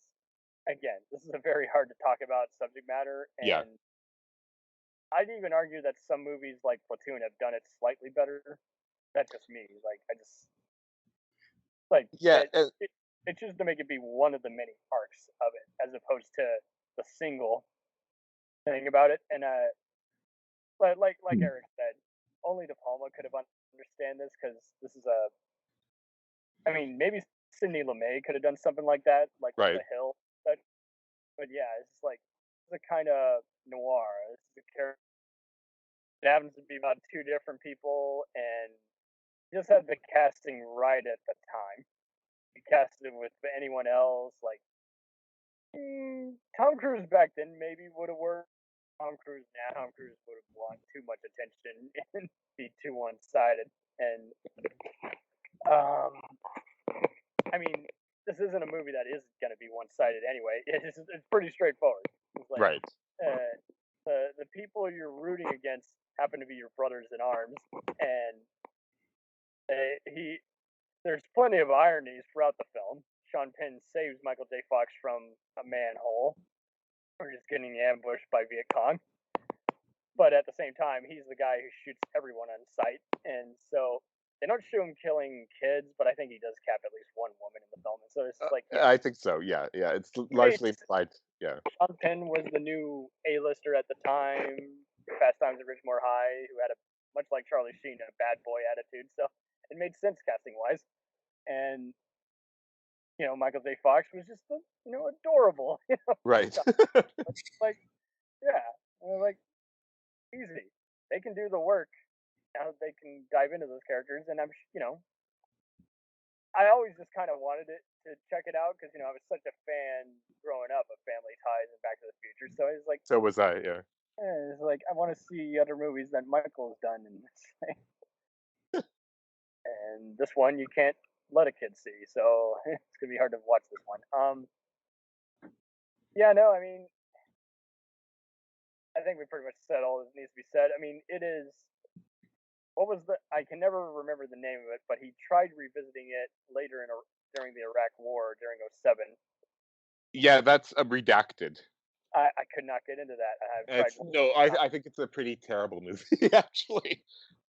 again, this is a very hard to talk about subject matter, Yeah. and I'd even argue that some movies like Platoon have done it slightly better. That's just me. Like I just like Yeah, it chooses to make it be one of the many arcs of it, as opposed to the single thing about it. And but like Eric said, only De Palma could have understand this because this is a. I mean, maybe Sidney Lumet could have done something like that, like with right. The Hill. But yeah, it's just like it's a kind of noir. This is a character. It happens to be about two different people, and just had the casting right at the time. You casted it with anyone else, like Tom Cruise back then maybe would have worked. Tom Cruise would have wanted too much attention and be too one-sided. And I mean, this isn't a movie that is going to be one-sided anyway. It's pretty straightforward. It's like, Right. the people you're rooting against happen to be your brothers in arms, and there's plenty of ironies throughout the film. Sean Penn saves Michael J. Fox from a manhole, or just getting ambushed by Viet Cong. But at the same time, he's the guy who shoots everyone on sight, and so they don't show him killing kids, but I think he does cap at least one woman in the film. And so it's like, I think so. Yeah, yeah. It's largely implied. Yeah. Sean Penn was the new A-lister at the time, Fast Times at Ridgemore High, who had much like Charlie Sheen, a bad boy attitude. So it made sense casting wise. And Michael J. Fox was just adorable. Right. Like, yeah, like easy. They can do the work. Now they can dive into those characters, and I always just kind of wanted it to check it out because I was such a fan growing up of Family Ties and Back to the Future. So it's like, So was I. Yeah. it's like I want to see other movies that Michael's done, and this one you can't let a kid see, so it's gonna be hard to watch this one. Yeah, no, I mean, I think we pretty much said all that needs to be said. I mean, it is what was I can never remember the name of it, but he tried revisiting it later during the Iraq War during '07. Yeah, that's a Redacted. I could not get into that. I've tried. I think it's a pretty terrible movie, actually.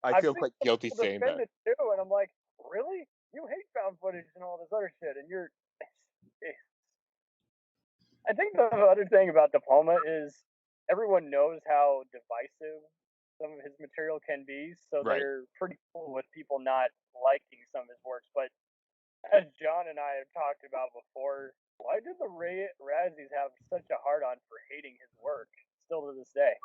I I've feel seen quite some guilty people saying defend that. it too, and I'm like, really? You hate found footage and all this other shit, and you're. I think the other thing about De Palma is everyone knows how divisive some of his material can be, so Right. they're pretty cool with people not liking some of his works. But as John and I have talked about before, why did the Razzies have such a hard on for hating his work still to this day?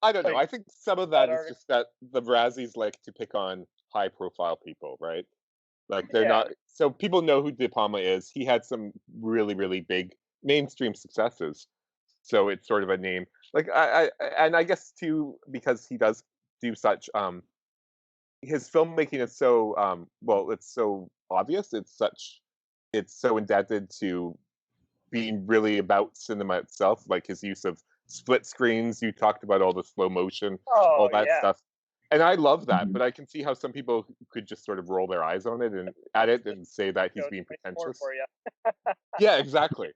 I don't know. Like, I think some of that is just that the Razzies like to pick on high-profile people, right? Like they're Yeah. not. So people know who De Palma is. He had some really, really big mainstream successes, so it's sort of a name. Like and I guess too because he does do such. His filmmaking is so well. It's so obvious. It's so indebted to being really about cinema itself, like his use of split screens. You talked about all the slow motion, all Oh, that yeah. stuff. And I love that, Mhm. but I can see how some people could just sort of roll their eyes on it and at it and say that he's Goes being nice more pretentious. for you. Yeah, exactly.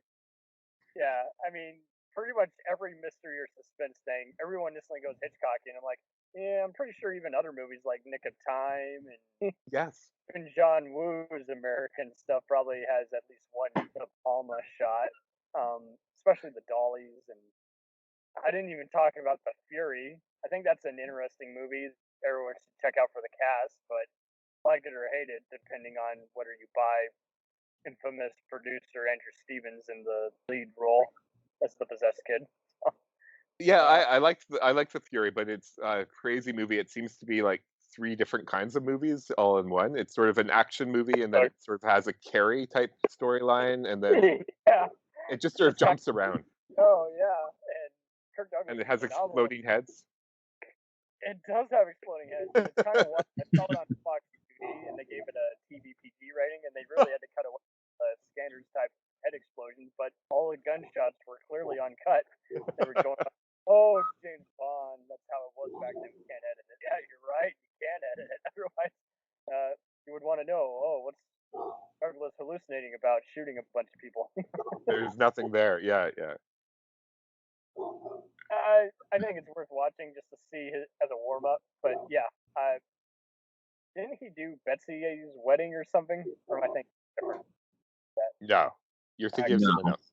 Yeah, I mean, pretty much every mystery or suspense thing, everyone instantly goes Hitchcockian. I'm like, yeah, I'm pretty sure even other movies like Nick of Time and Yes. even John Woo's American stuff probably has at least one De Palma shot, especially the Dollies. And I didn't even talk about The Fury. I think that's an interesting movie everyone should check out for the cast, but like it or hate it, depending on whether you buy infamous producer Andrew Stevens in the lead role as the possessed kid. Yeah, Uh, I like the Fury, but it's a crazy movie. It seems to be like three different kinds of movies all in one. It's sort of an action movie, and then it sort of has a Carrie type storyline, and then yeah, it just sort of jumps around, oh yeah, and Kirk Douglas and it is has phenomenal. exploding heads. It does have exploding heads. It's kind of what I saw it on Fox TV, and they gave it a TV PG rating, and they really had to cut away Scanners type head explosions, but all the gunshots were clearly uncut. They were going, oh, it's James Bond. That's how it was back then. We can't edit it. Yeah, you're right. You can't edit it. Otherwise, you would want to know, oh, what's Douglas hallucinating about shooting a bunch of people? There's nothing there. Yeah, yeah. I think it's worth watching just to see his, as a warm up. But yeah, didn't he do Betsy's wedding or something? Or am I thinking different? No, you're thinking of No. someone else.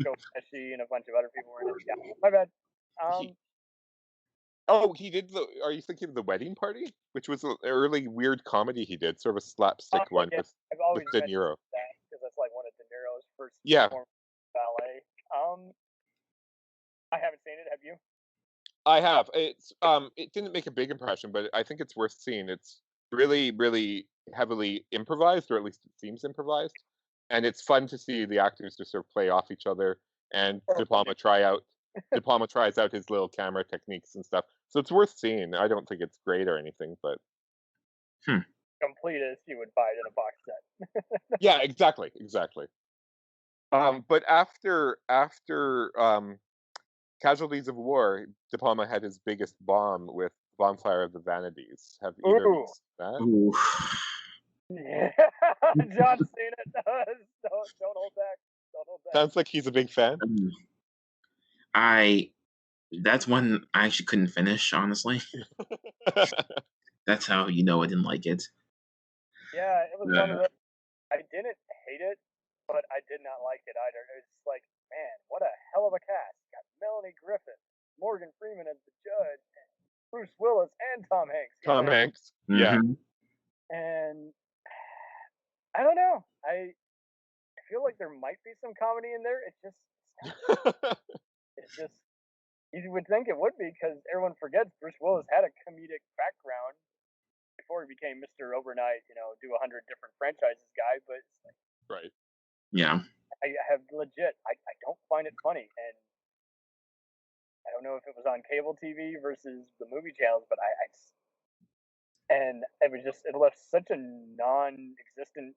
Joe Pesci and a bunch of other people were in it. Yeah, my bad. He did the. Are you thinking of the Wedding Party, which was an early weird comedy he did, sort of a slapstick one Yeah, I've always De mentioned Niro. that because that's like one of De Niro's first Yeah, performances ballet. I haven't seen it. Have you? I have. It didn't make a big impression, but I think it's worth seeing. It's really, really heavily improvised, or at least it seems improvised, and it's fun to see the actors just sort of play off each other. And De Palma tries out his little camera techniques and stuff. So it's worth seeing. I don't think it's great or anything, but Complete as you would buy it in a box set. yeah, exactly, exactly. But after Casualties of War, De Palma had his biggest bomb with Bonfire of the Vanities. Have either of you Ooh. seen that? Ooh. Yeah, John's seen it. Don't hold back. Don't hold back. Sounds like he's a big fan. That's one I actually couldn't finish, honestly. That's how you know I didn't like it. Yeah, it was one of the. I didn't hate it, but I did not like it either. It's like, man, what a hell of a cast. Got Melanie Griffith, Morgan Freeman as the judge, Bruce Willis, and Tom Hanks. Tom Hanks. Yeah. Mhm. And I don't know. I feel like there might be some comedy in there. It's just you would think it would be because everyone forgets Bruce Willis had a comedic background before he became Mr. Overnight, do 100 different franchises guy. But it's like, Right. Yeah. I have legit, I don't find it funny. And I don't know if it was on cable TV versus the movie channels, but and it was just, it left such a non existent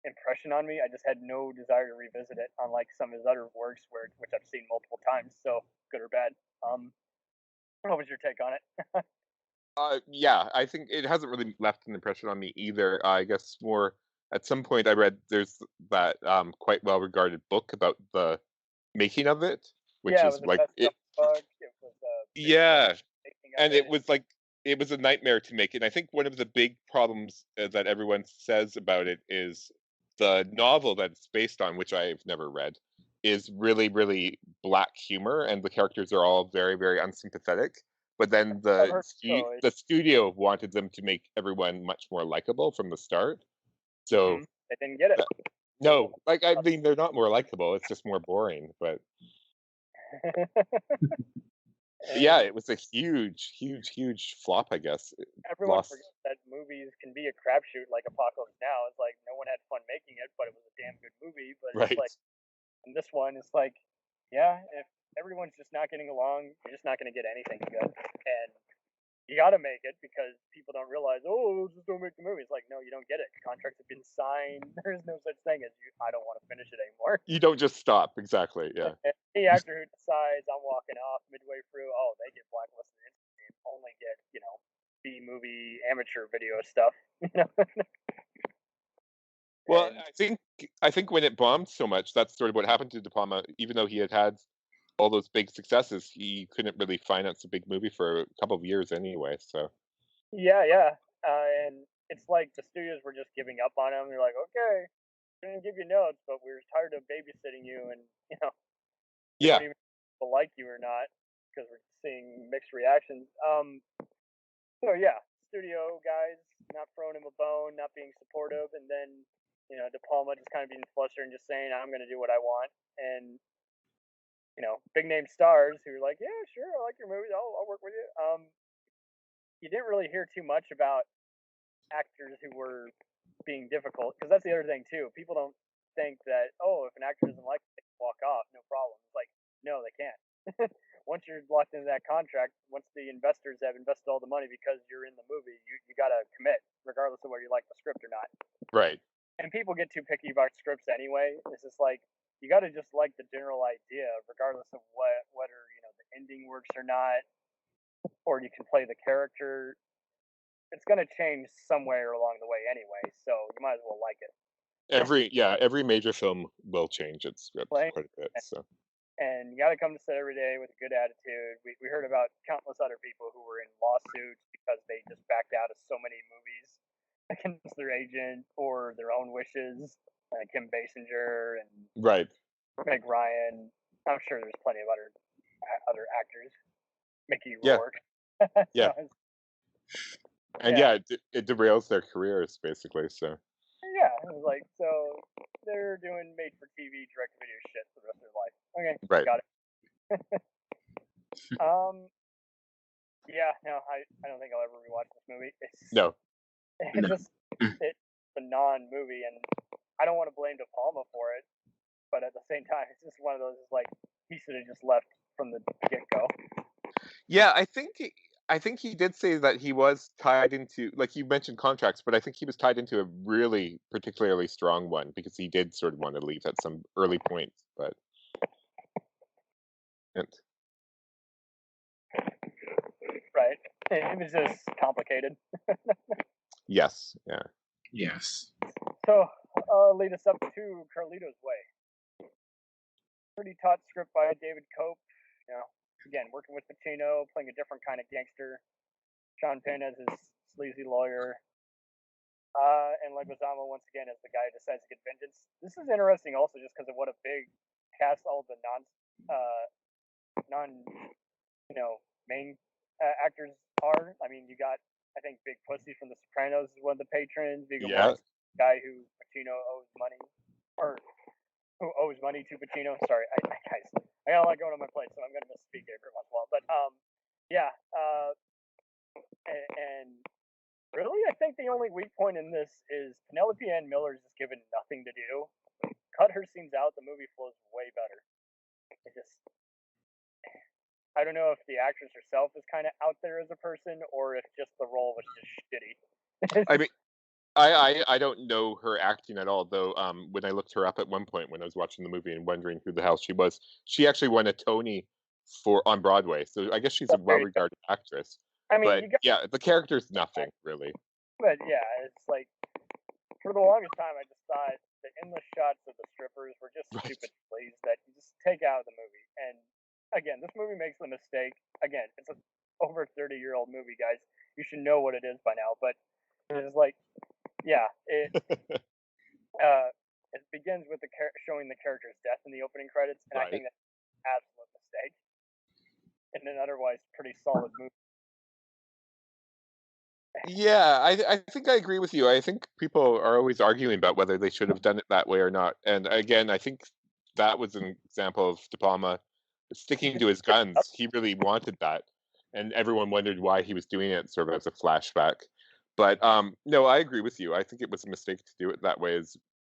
impression on me. I just had no desire to revisit it, unlike some of his other works, which I've seen multiple times, so good or bad. What was your take on it? Yeah, I think it hasn't really left an impression on me either. I guess more at some point I read there's that quite well regarded book about the making of it, which Yeah, it is was the like best it. book. It was a big Yeah, making of and it it. was like it was a nightmare to make it. And I think one of the big problems that everyone says about it is the novel that it's based on, which I've never read, is really, really black humor, and the characters are all very, very unsympathetic. But then I've heard so. the studio wanted them to make everyone much more likable from the start. So They didn't get it. that, no, like I mean, they're not more likable. It's just more boring. But yeah, And it was a huge, huge, huge flop. I guess it everyone lost. forgets that movies can be a crapshoot like Apocalypse Now. It's like no one had fun making it, but it was a damn good movie. But it's Right. like, in this one, it's like, yeah, if everyone's just not getting along, you're just not going to get anything good. And you got to make it because people don't realize, oh, just don't make the movie. It's like, no, you don't get it. Contracts have been signed. There's no such thing as I don't want to finish it anymore. You don't just stop. Exactly. Yeah. And the actor who decides I'm walking off midway through, oh, they get blacklisted instantly and only get, B movie amateur video stuff. Well, And I think when it bombed so much, that's sort of what happened to De Palma. Even though he had all those big successes, he couldn't really finance a big movie for a couple of years anyway. So yeah. And it's like the studios were just giving up on him. They're like, okay, we're going to give you notes, but we're tired of babysitting you. And, we yeah, don't even know if people like you or not because we're seeing mixed reactions. So yeah, studio guys not throwing him a bone, not being supportive, and then De Palma just kind of being flustered and just saying, "I'm going to do what I want." And big name stars who are like, "Yeah, sure, I like your movies. I'll work with you." You didn't really hear too much about actors who were being difficult because that's the other thing too. People don't think that if an actor doesn't like it, they can walk off, no problem. It's like no, they can't. Once you're locked into that contract, once the investors have invested all the money because you're in the movie, you got to commit, regardless of whether you like the script or not. right. And people get too picky about scripts anyway. It's just like you got to just like the general idea, regardless of whether the ending works or not, or you can play the character. It's gonna change somewhere along the way anyway, so you might as well like it. Every major film will change its script Play quite a bit. So and you got to come to set every day with a good attitude. We heard about countless other people who were in lawsuits because they just backed out of so many movies against their agent or their own wishes. Kim Basinger and right. Meg Ryan. I'm sure there's plenty of other actors. Mickey Yeah. Rourke. Yeah. So, And yeah. it derails their careers basically. So yeah, it was like so they're doing made-for-TV direct-to-video shit for the rest of their life. Okay, right. got it. Yeah, no, I don't think I'll ever rewatch this movie. No. It's just it's a non-movie, and I don't want to blame De Palma for it, but at the same time, it's just one of those. It's like he should have just left from the get-go. Yeah, I think he did say that he was tied into, like you mentioned, contracts, but I think he was tied into a really particularly strong one because he did sort of want to leave at some early points, but Right. It was just complicated. yes, yeah. Yes. So, lead us up to Carlito's Way. Pretty taut script by David Cope. Again, working with Pacino, playing a different kind of gangster. Sean Penn as his sleazy lawyer. And Leguizamo once again as the guy who decides to get vengeance. This is interesting also just because of what a big cast all the main actors are. I mean, you got I think Big Pussy from The Sopranos is one of the patrons. Viggo Yeah. Mortensen, guy who Pacino owes money, or who owes money to Pacino. Sorry, guys, I got a lot going on my plate, so I'm gonna misspeak every once in a while. But yeah, and really, I think the only weak point in this is Penelope Ann Miller is just given nothing to do. Cut her scenes out, the movie flows way better. It just, I don't know if the actress herself is kind of out there as a person, or if just the role was just shitty. I mean, I don't know her acting at all, though. When I looked her up at one point when I was watching the movie and wondering who the hell she was, she actually won a Tony on Broadway. So I guess she's a well-regarded actress. I mean, But yeah, the character's nothing really. but yeah, it's like for the longest time, I just thought the endless shots of the strippers were just Right. stupid plays that you just take out of the movie. And again, this movie makes the mistake. Again, it's a over 30-year-old movie, guys. You should know what it is by now. But it's like, yeah, it begins with showing the character's death in the opening credits, and I Right. think that's an absolute mistake in an otherwise pretty solid movie. Yeah, I think I agree with you. I think people are always arguing about whether they should have done it that way or not. And again, I think that was an example of De Palma sticking to his guns. He really wanted that, and everyone wondered why he was doing it sort of as a flashback. But no, I agree with you. I think it was a mistake to do it that way,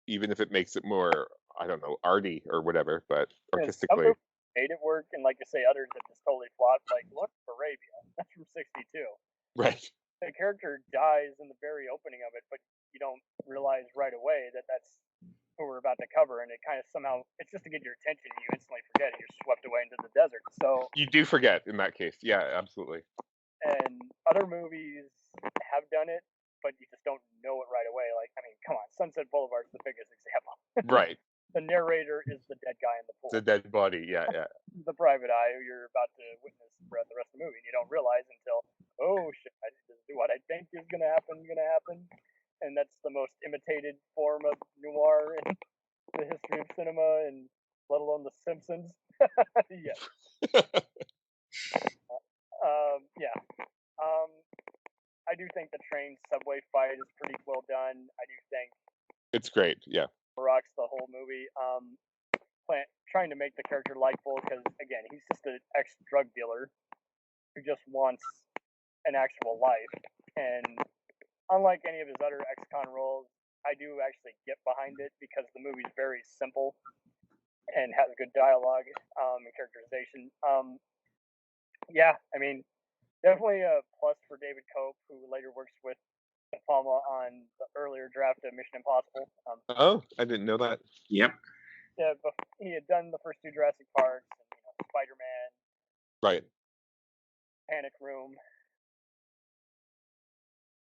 even if it makes it more, I don't know, arty or whatever, but Some artistically. movies made it work, and like you say, others that just totally flopped. Like, look, Arabia. That's from '62. Right. The character dies in the very opening of it, but you don't realize right away that that's who we're about to cover, and it kind of somehow, it's just to get your attention, and you instantly forget it. You're swept away into the desert. So, You do forget in that case. Yeah, absolutely. and other movies have done it, but you just don't know it right away. Like, I mean, come on, Sunset Boulevard's the biggest example. Right. The narrator is the dead guy in the pool. The dead body. Yeah, yeah. The private eye who you're about to witness throughout the rest of the movie, and you don't realize until, oh shit, this is what I think is gonna happen, and that's the most imitated form of noir in the history of cinema, and let alone The Simpsons. Yes. Yeah. I do think the train subway fight is pretty well done. I do think It's great. Yeah. rocks the whole movie. Trying to make the character likable because again, he's just an ex-drug dealer who just wants an actual life. And unlike any of his other ex-con roles, I do actually get behind it because the movie's very simple and has good dialogue and characterization. Yeah, I mean, definitely a plus for David Cope, who later works with De Palma on the earlier draft of Mission Impossible. Oh, I didn't know that. Yep. Yeah, he had done the first two Jurassic Parks, and Spider-Man, Right. Panic Room.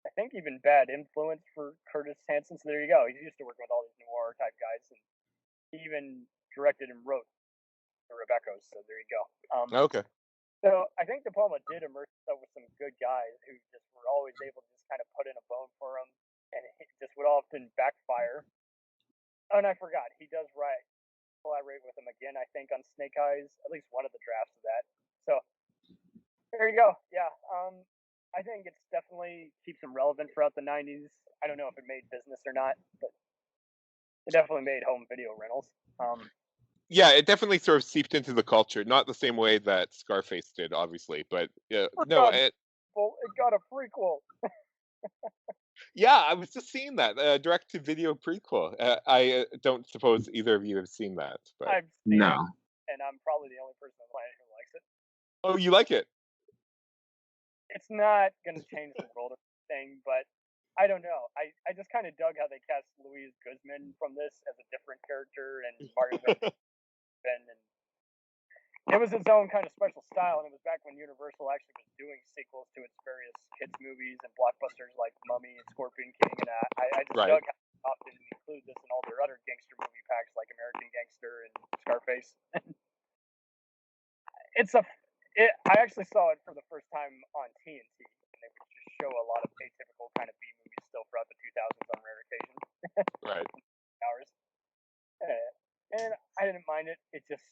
I think even Bad Influence for Curtis Hanson. So there you go. He's used to working with all these noir type guys, and he even directed and wrote the Rebecca's. So there you go. Okay. So I think De Palma did immerse himself with some good guys who just were always able to just kind of put in a bone for him, and it just would often backfire. Oh, and I forgot, he does collaborate with him again, I think, on Snake Eyes, at least one of the drafts of that. So there you go. Yeah, I think it's definitely keeps him relevant throughout the '90s. I don't know if it made business or not, but it definitely made home video rentals. Yeah, it definitely sort of seeped into the culture, not the same way that Scarface did, obviously, but no, it got a prequel. yeah, I was just seeing that direct-to-video prequel. I don't suppose either of you have seen that, but I've seen No. it, and I'm probably the only person on the planet who likes it. oh, you like it? It's not going to change the world or anything, but I don't know. I just kind of dug how they cast Louise Guzman from this as a different character, and Mario Ben, and it was its own kind of special style, and it was back when Universal actually was doing sequels to its various kids movies and blockbusters like Mummy and Scorpion King, and I just Right. dug how often they include this in all their other gangster movie packs like American Gangster and Scarface. I actually saw it for the first time on TNT, and they would just show a lot of atypical kind of B movies still throughout the 2000s on rare occasion. Right. Hours. And I didn't mind it. It just,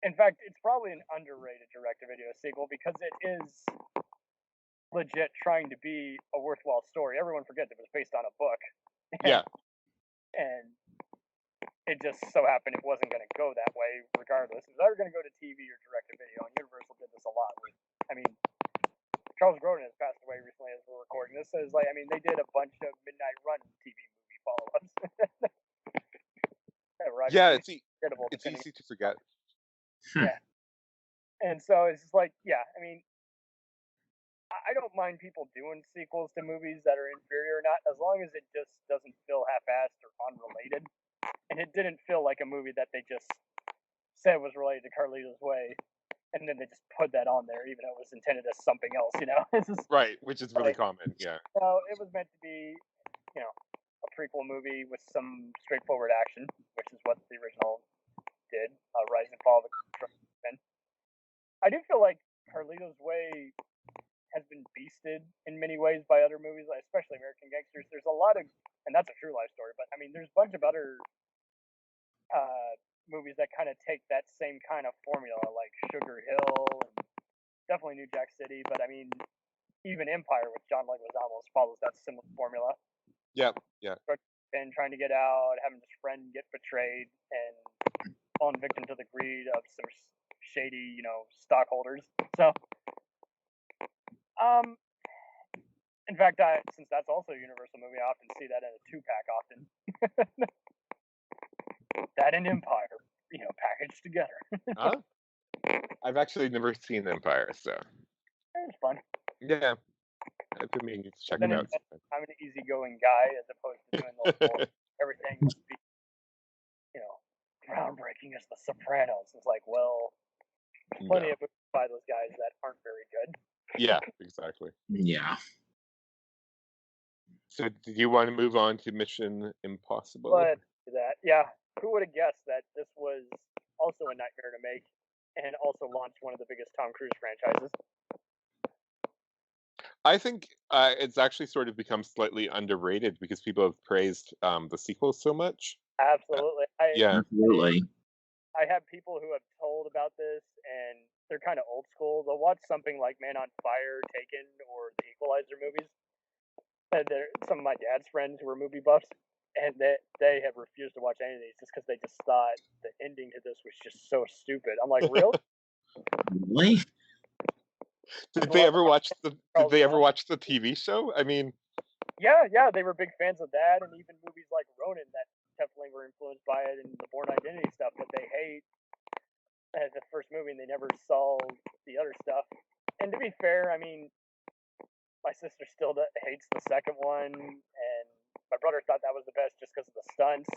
in fact, it's probably an underrated direct-to-video sequel because it is legit trying to be a worthwhile story. Everyone forgets it was based on a book. Yeah. And it just so happened it wasn't going to go that way regardless. It was either going to go to TV or direct-to-video, and Universal did this a lot with, I mean, Charles Grodin has passed away recently as we're recording this. So it's like, I mean, they did a bunch of Midnight Run TV movie follow-ups. Yeah, it's depending- easy to forget. Yeah. And so it's just like, yeah, I mean, I don't mind people doing sequels to movies that are inferior or not, as long as it just doesn't feel half-assed or unrelated. And it didn't feel like a movie that they just said was related to Carlito's Way, and then they just put that on there, even though it was intended as something else. It's just Right, which is really like, common. Yeah. no, it was meant to be, a prequel movie with some straightforward action, which is what the original did. Rise and Fall of the Men. I do feel like Carlito's Way has been beasted in many ways by other movies, especially American Gangsters. There's a lot of, and that's a true life story, but I mean, there's a bunch of other movies that kind of take that same kind of formula, like Sugar Hill, and definitely New Jack City, but I mean, even Empire with John Leguizamo follows that similar formula. Yeah. And trying to get out, having his friend get betrayed, and falling victim to the greed of some shady, stockholders. So, in fact, since that's also a Universal movie, I often see that in a 2-pack often. That and Empire, packaged together. Huh? I've actually never seen Empire, so It's fun. yeah, I've been meaning to check Then it out. I'm an easygoing guy as opposed to doing those whole, everything must be, groundbreaking as The Sopranos. It's like, well, plenty No. of movies by those guys that aren't very good. Yeah, exactly. Yeah. So, did you want to move on to Mission Impossible? But that, yeah, who would have guessed that this was also a nightmare to make, and also launched one of the biggest Tom Cruise franchises? I think it's actually sort of become slightly underrated because people have praised the sequels so much. Absolutely. Yeah. Absolutely. I have people who have told about this, and they're kind of old school. They'll watch something like Man on Fire, Taken, or the Equalizer movies. And they're some of my dad's friends who are movie buffs, and they have refused to watch any of these just because they just thought the ending to this was just so stupid. I'm like, really? Really? Did they ever watch the TV show? I mean, Yeah, they were big fans of that, and even movies like Ronin that definitely were influenced by it, and the Bourne Identity stuff. But they hate the first movie, and they never saw the other stuff. And to be fair, I mean, my sister still hates the second one, and my brother thought that was the best just because of the stunts.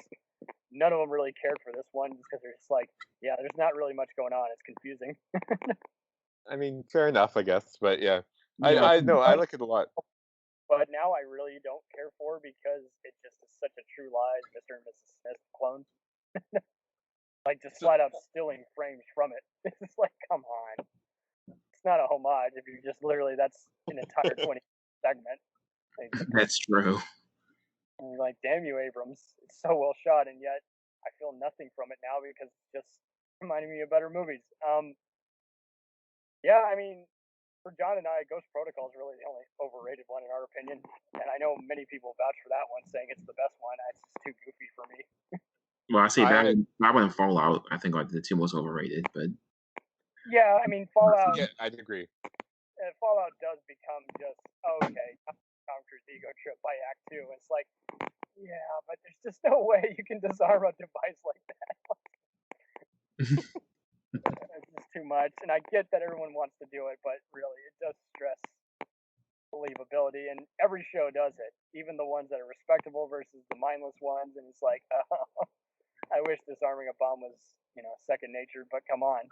None of them really cared for this one just because they're just like, yeah, there's not really much going on. It's confusing. I mean, fair enough, I guess. But yeah, Yeah. I know I like it a lot. But now I really don't care for because it just is such a True Lies, Mr. and Mrs. Smith clone. Like just flat out stealing frames from it. It's just like, come on. It's not a homage if you just literally, that's an entire 20 segment. That's true. And you're like, damn you, Abrams. It's so well shot, and yet I feel nothing from it now because it's just reminding me of better movies. Yeah, I mean, for John and I, Ghost Protocol is really the only overrated one in our opinion. And I know many people vouch for that one, saying it's the best one. It's just too goofy for me. Well, I say that one and Fallout, I think, are the two most overrated, but Yeah, I mean, Fallout. Yeah, I'd agree. Fallout does become just okay. Tom Cruise ego trip by Act 2. It's like, yeah, but there's just no way you can disarm a device like that. It's just too much, and I get that everyone wants to do it, but really, it does stress believability, and every show does it. Even the ones that are respectable versus the mindless ones, and it's like, oh, I wish disarming a bomb was, second nature, but come on.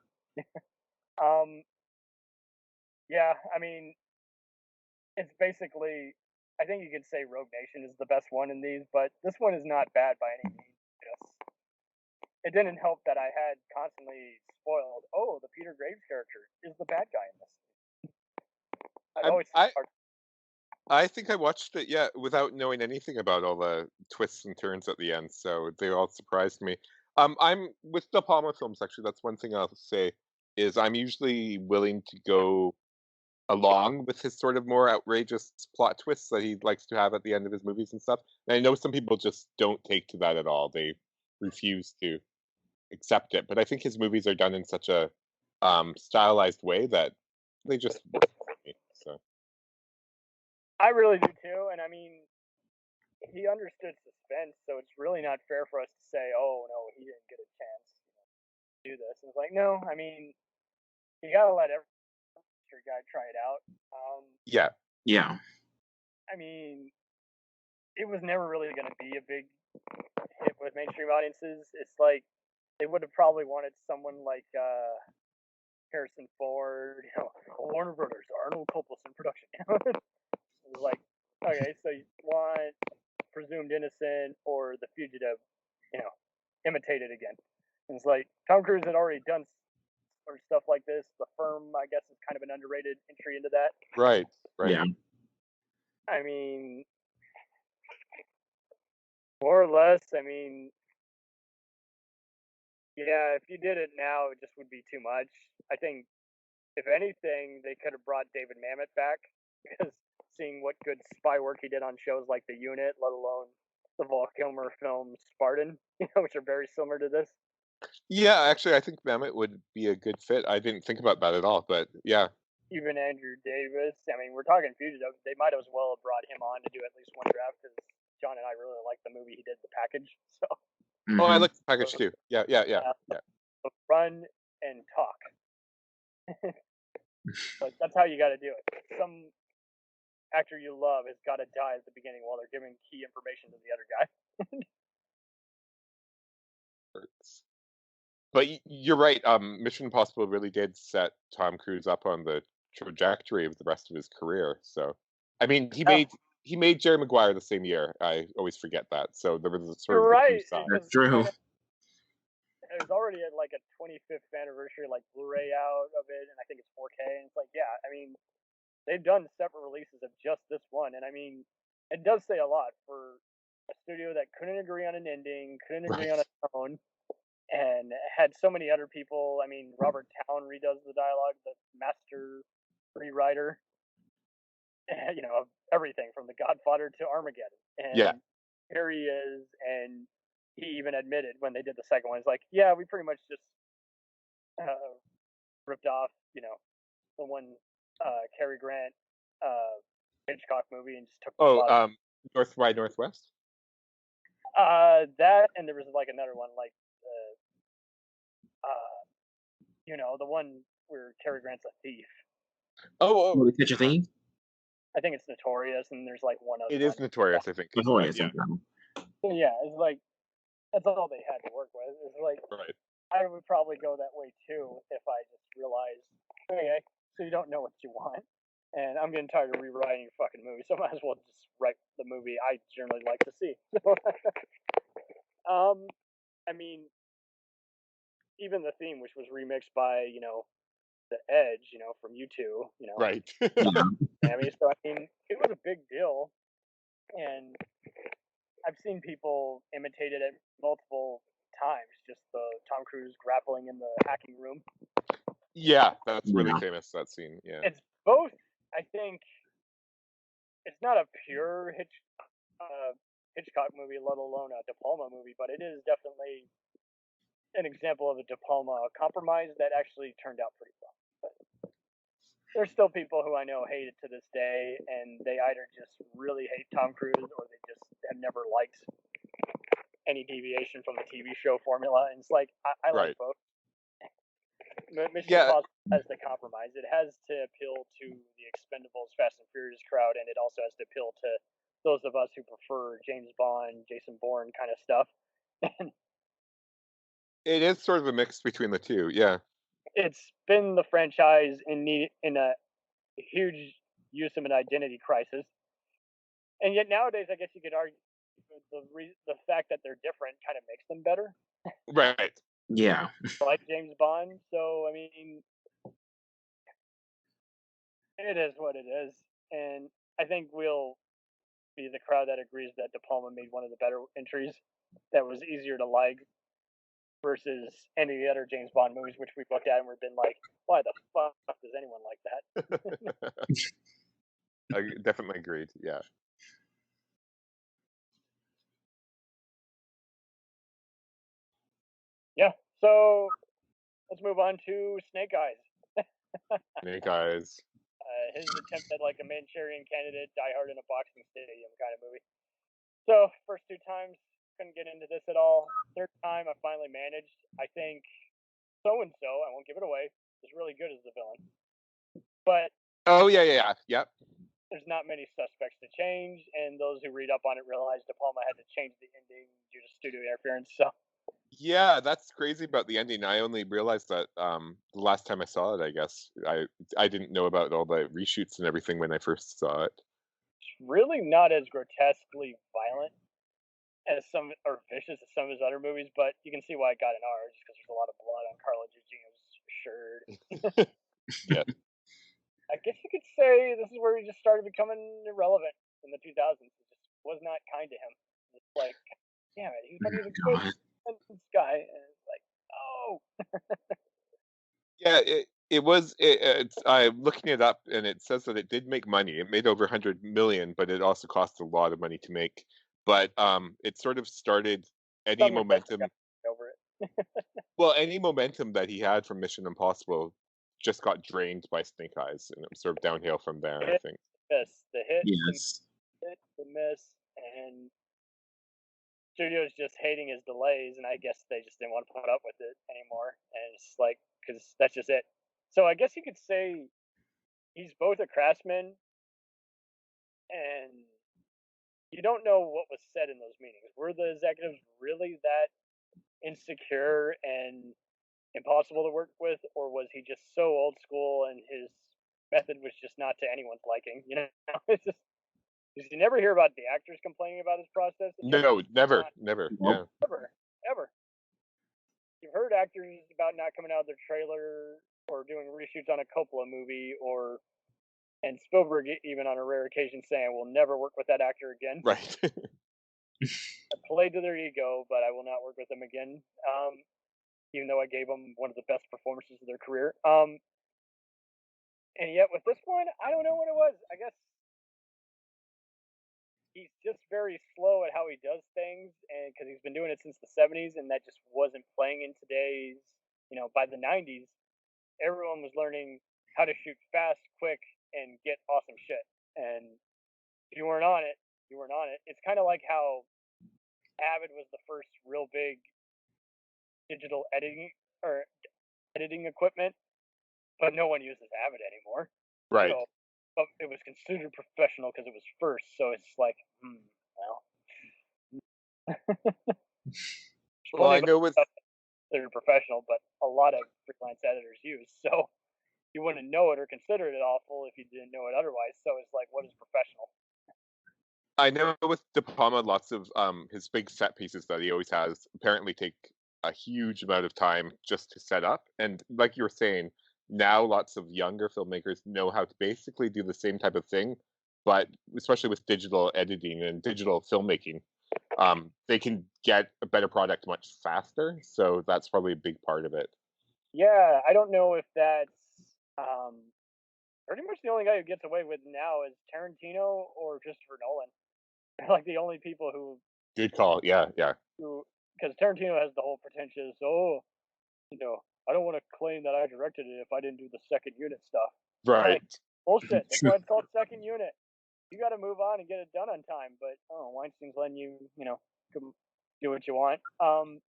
Yeah, I mean, it's basically, I think you could say Rogue Nation is the best one in these, but this one is not bad by any means. It didn't help that I had constantly spoiled, oh, the Peter Graves character is the bad guy in this. I think I watched it, yeah, without knowing anything about all the twists and turns at the end, so they all surprised me. I'm with De Palma films, actually, that's one thing I'll say, is I'm usually willing to go along with his sort of more outrageous plot twists that he likes to have at the end of his movies and stuff. And I know some people just don't take to that at all. They refuse to accept it. But I think his movies are done in such a stylized way that they just work for me. So I really do too, and I mean, he understood suspense, so it's really not fair for us to say, oh no, he didn't get a chance to do this. And it's like, no, I mean, you gotta let every guy try it out. yeah. I mean, it was never really going to be a big hit with mainstream audiences. It's like they would have probably wanted someone like Harrison Ford, Warner Brothers, Arnold Coppola in production. It was like, okay, so you want Presumed Innocent or The Fugitive, imitated again. And it's like Tom Cruise had already done or stuff like this. The Firm, I guess, is kind of an underrated entry into that. Right. Yeah. I mean, more or less. I mean, yeah, if you did it now, it just would be too much. I think, if anything, they could have brought David Mamet back because seeing what good spy work he did on shows like The Unit, let alone the Val Kilmer film Spartan, which are very similar to this. Yeah, actually, I think Mamet would be a good fit. I didn't think about that at all, but yeah. Even Andrew Davis. I mean, we're talking Fugitive. They might as well have brought him on to do at least one draft because John and I really like the movie he did, The Package. So. Oh, I like The Package too. Yeah. Run and talk. Like that's how you got to do it. Some actor you love has got to die at the beginning while they're giving key information to the other guy. But you're right. Mission Impossible really did set Tom Cruise up on the trajectory of the rest of his career. So, I mean, he made Jerry Maguire the same year. I always forget that. So there was a sort of the two sides. That's true. It was already at like a 25th anniversary, like Blu-ray out of it, and I think it's 4K. And it's like, yeah, I mean, they've done separate releases of just this one, and I mean, it does say a lot for a studio that couldn't agree on an ending, couldn't agree on a tone, and had so many other people. I mean, Robert Towne redoes the dialogue, the master rewriter, of everything from The Godfather to Armageddon. And here he is, and he even admitted when they did the second one, it's like, yeah, we pretty much just ripped off, the one Cary Grant Hitchcock movie and just took North by Northwest? that, and there was like another one like the one where Cary Grant's a thief. Oh, The Catch a Thief? I think it's Notorious, and there's like one other. It is Notorious, I think. Notorious. Yeah, it's like that's all they had to work with. It's like I would probably go that way too if I just realized, okay, so you don't know what you want, and I'm getting tired of rewriting your fucking movie, so I might as well just write the movie I generally like to see. I mean, even the theme, which was remixed by The Edge, from U2, Right. I mean, so I mean, it was a big deal, and I've seen people imitate it multiple times. Just the Tom Cruise grappling in the hacking room. Yeah, that's really famous, that scene. Yeah. It's both. I think it's not a pure Hitchcock movie, let alone a De Palma movie, but it is definitely an example of a De Palma compromise that actually turned out pretty well. But there's still people who I know hate it to this day, and they either just really hate Tom Cruise or they just have never liked any deviation from the TV show formula. And it's like, I like both. Mission Impossible has to compromise. It has to appeal to the Expendables, Fast and Furious crowd, and it also has to appeal to those of us who prefer James Bond, Jason Bourne kind of stuff. It is sort of a mix between the two, yeah. It's been the franchise in a huge use of an identity crisis, and yet nowadays, I guess you could argue the fact that they're different kind of makes them better. Right. Yeah. Like James Bond. So I mean, it is what it is, and I think we'll be the crowd that agrees that De Palma made one of the better entries that was easier to like versus any of the other James Bond movies, which we've looked at and we've been like, why the fuck does anyone like that? I definitely agreed, yeah. Yeah, so let's move on to Snake Eyes. Snake Eyes. His attempt at like a Manchurian Candidate, Die Hard in a boxing stadium kind of movie. So first two times couldn't get into this at all. Third time I finally managed. I think so and so, I won't give it away, is really good as the villain. But yeah. There's not many suspects to change, and those who read up on it realize De Palma had to change the ending due to studio interference. So Yeah, that's crazy about the ending. I only realized that the last time I saw it. I guess I didn't know about all the reshoots and everything when I first saw it. It's really not as grotesquely violent as or vicious as some of his other movies, but you can see why it got an R, just because there's a lot of blood on Carla Gugino's shirt. Yeah. I guess you could say this is where he just started becoming irrelevant in the 2000s. It just was not kind to him. It's like, damn it, he thought he was a good God. sentence guy, and it's like, oh, Yeah, it was. It's I'm looking it up, and it says that it did make money. It made over 100 million, but it also cost a lot of money to make. But it sort of started any someone definitely momentum. got over it. Well, any momentum that he had from Mission Impossible just got drained by Snake Eyes, and it was sort of downhill from there. I Hit, think. miss, the hit, Yes. the miss, and studios just hating his delays, and I guess they just didn't want to put up with it anymore. And it's like, because that's just it. So I guess you could say he's both a craftsman, and you don't know what was said in those meetings. Were the executives really that insecure and impossible to work with, or was he just so old school and his method was just not to anyone's liking? You know, it's just because you never hear about the actors complaining about his process. No, never, not, never. Nope. Yeah, ever. You've heard actors about not coming out of their trailer or doing reshoots on a Coppola movie, and Spielberg even on a rare occasion saying, "We'll never work with that actor again." right. I played to their ego, but I will not work with them again. Even though I gave them one of the best performances of their career. And yet with this one, I don't know what it was. I guess he's just very slow at how he does things, and because he's been doing it since the '70s, and that just wasn't playing in today's. By the '90s, everyone was learning how to shoot fast, quick, and get awesome shit. And if you weren't on it, you weren't on it. It's kind of like how Avid was the first real big digital editing equipment, but no one uses Avid anymore. Right. So, but it was considered professional because it was first. So it's like, well, Well, I know with they're professional, but a lot of freelance editors use. So you wouldn't know it or consider it awful if you didn't know it otherwise. So it's like, what is professional? De Palma, lots of his big set pieces that he always has apparently take a huge amount of time just to set up. And like you were saying, now lots of younger filmmakers know how to basically do the same type of thing, but especially with digital editing and digital filmmaking, they can get a better product much faster. So that's probably a big part of it. Yeah, I don't know if that's pretty much the only guy who gets away with now is Tarantino or Christopher Nolan. They're like the only people who Good call. Yeah, yeah. because Tarantino has the whole pretentious, I don't want to claim that I directed it if I didn't do the second unit stuff. Right. Like, bullshit. That's why it's called second unit. You got to move on and get it done on time. But Weinstein's letting you, do what you want. And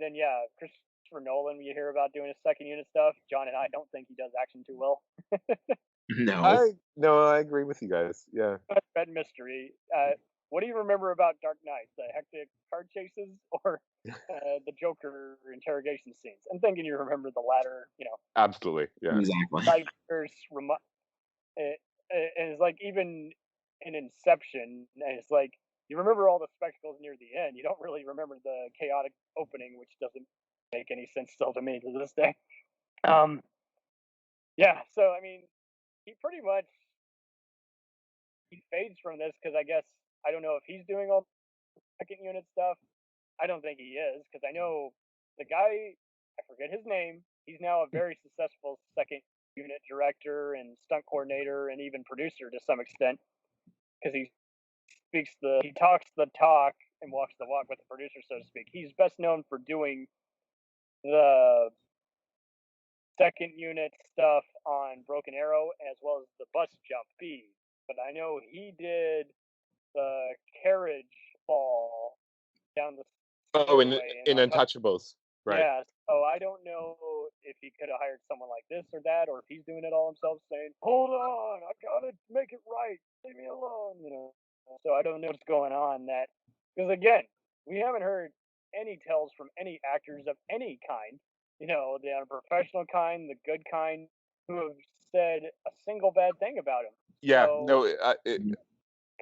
then Christopher Nolan, you hear about doing his second unit stuff. John and I don't think he does action too well. No. I agree with you guys. Yeah. Red Mystery. What do you remember about Dark Knight? The hectic car chases or the Joker interrogation scenes? I'm thinking you remember the latter. Absolutely. Yeah. Exactly. Like and it's like even in Inception, and it's like you remember all the spectacles near the end. You don't really remember the chaotic opening, which doesn't make any sense still to me to this day. Yeah. So I mean, he pretty much he fades from this because I guess I don't know if he's doing all second unit stuff. I don't think he is because I know the guy. I forget his name. He's now a very successful second unit director and stunt coordinator and even producer to some extent because he talks the talk and walks the walk with the producer, so to speak. He's best known for doing the second unit stuff on Broken Arrow as well as the bus jump B. But I know he did the carriage fall down the in Untouchables. Right. Yeah, so I don't know if he could have hired someone like this or that, or if he's doing it all himself, saying, "Hold on, I gotta make it right. Leave me alone," So I don't know what's going on. Because again, we haven't heard any tells from any actors of any kind, the unprofessional kind, the good kind, who have said a single bad thing about him. Yeah, So, no,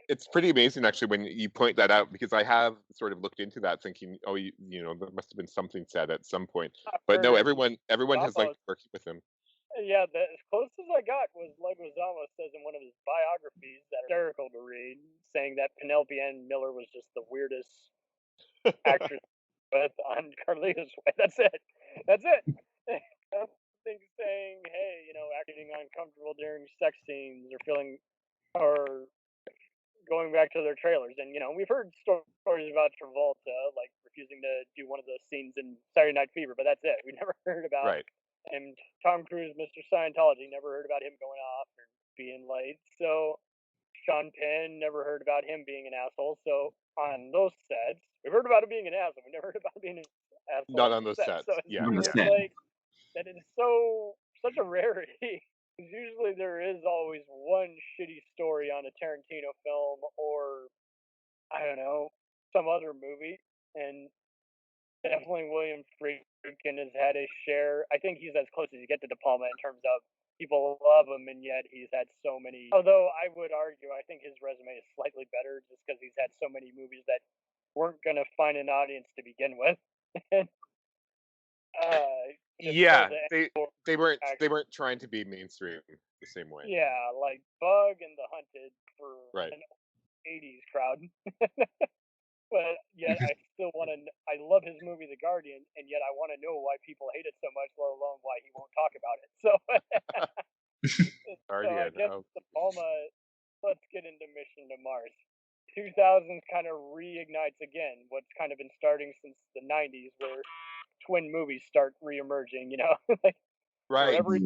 it's pretty amazing actually when you point that out, because I have sort of looked into that thinking, oh, there must have been something said at some point. I've But no, heard everyone has Leguizamo- liked working with him. yeah, as close as I got was Leguizamo says in one of his biographies that are hysterical to read, saying that Penelope Ann Miller was just the weirdest actress with on Carlito's Way. That's it. Nothing saying, hey, acting uncomfortable during sex scenes or going back to their trailers. And, we've heard stories about Travolta, like refusing to do one of those scenes in Saturday Night Fever, but that's it. We never heard about Right. him. Tom Cruise, Mr. Scientology, never heard about him going off or being late. So Sean Penn, never heard about him being an asshole. So on those sets, we heard about him being an asshole. We never heard about him being an asshole. Not on those sets. So it's Yeah. On the really set. like that is such a rarity. Usually there is always one shitty story on a Tarantino film or, I don't know, some other movie. And definitely William Friedkin has had his share. I think he's as close as you get to De Palma in terms of people love him, and yet he's had so many. Although I would argue, I think his resume is slightly better just because he's had so many movies that weren't going to find an audience to begin with. Yeah, they weren't trying to be mainstream the same way. Yeah, like Bug and The Hunted for Right. an 80s crowd. But yet I still want to. I love his movie The Guardian, and yet I want to know why people hate it so much, let alone why he won't talk about it. So, I guess De Palma. Let's get into Mission to Mars. 2000s kind of reignites again what's kind of been starting since the 90s, where twin movies start reemerging. Like Right. for every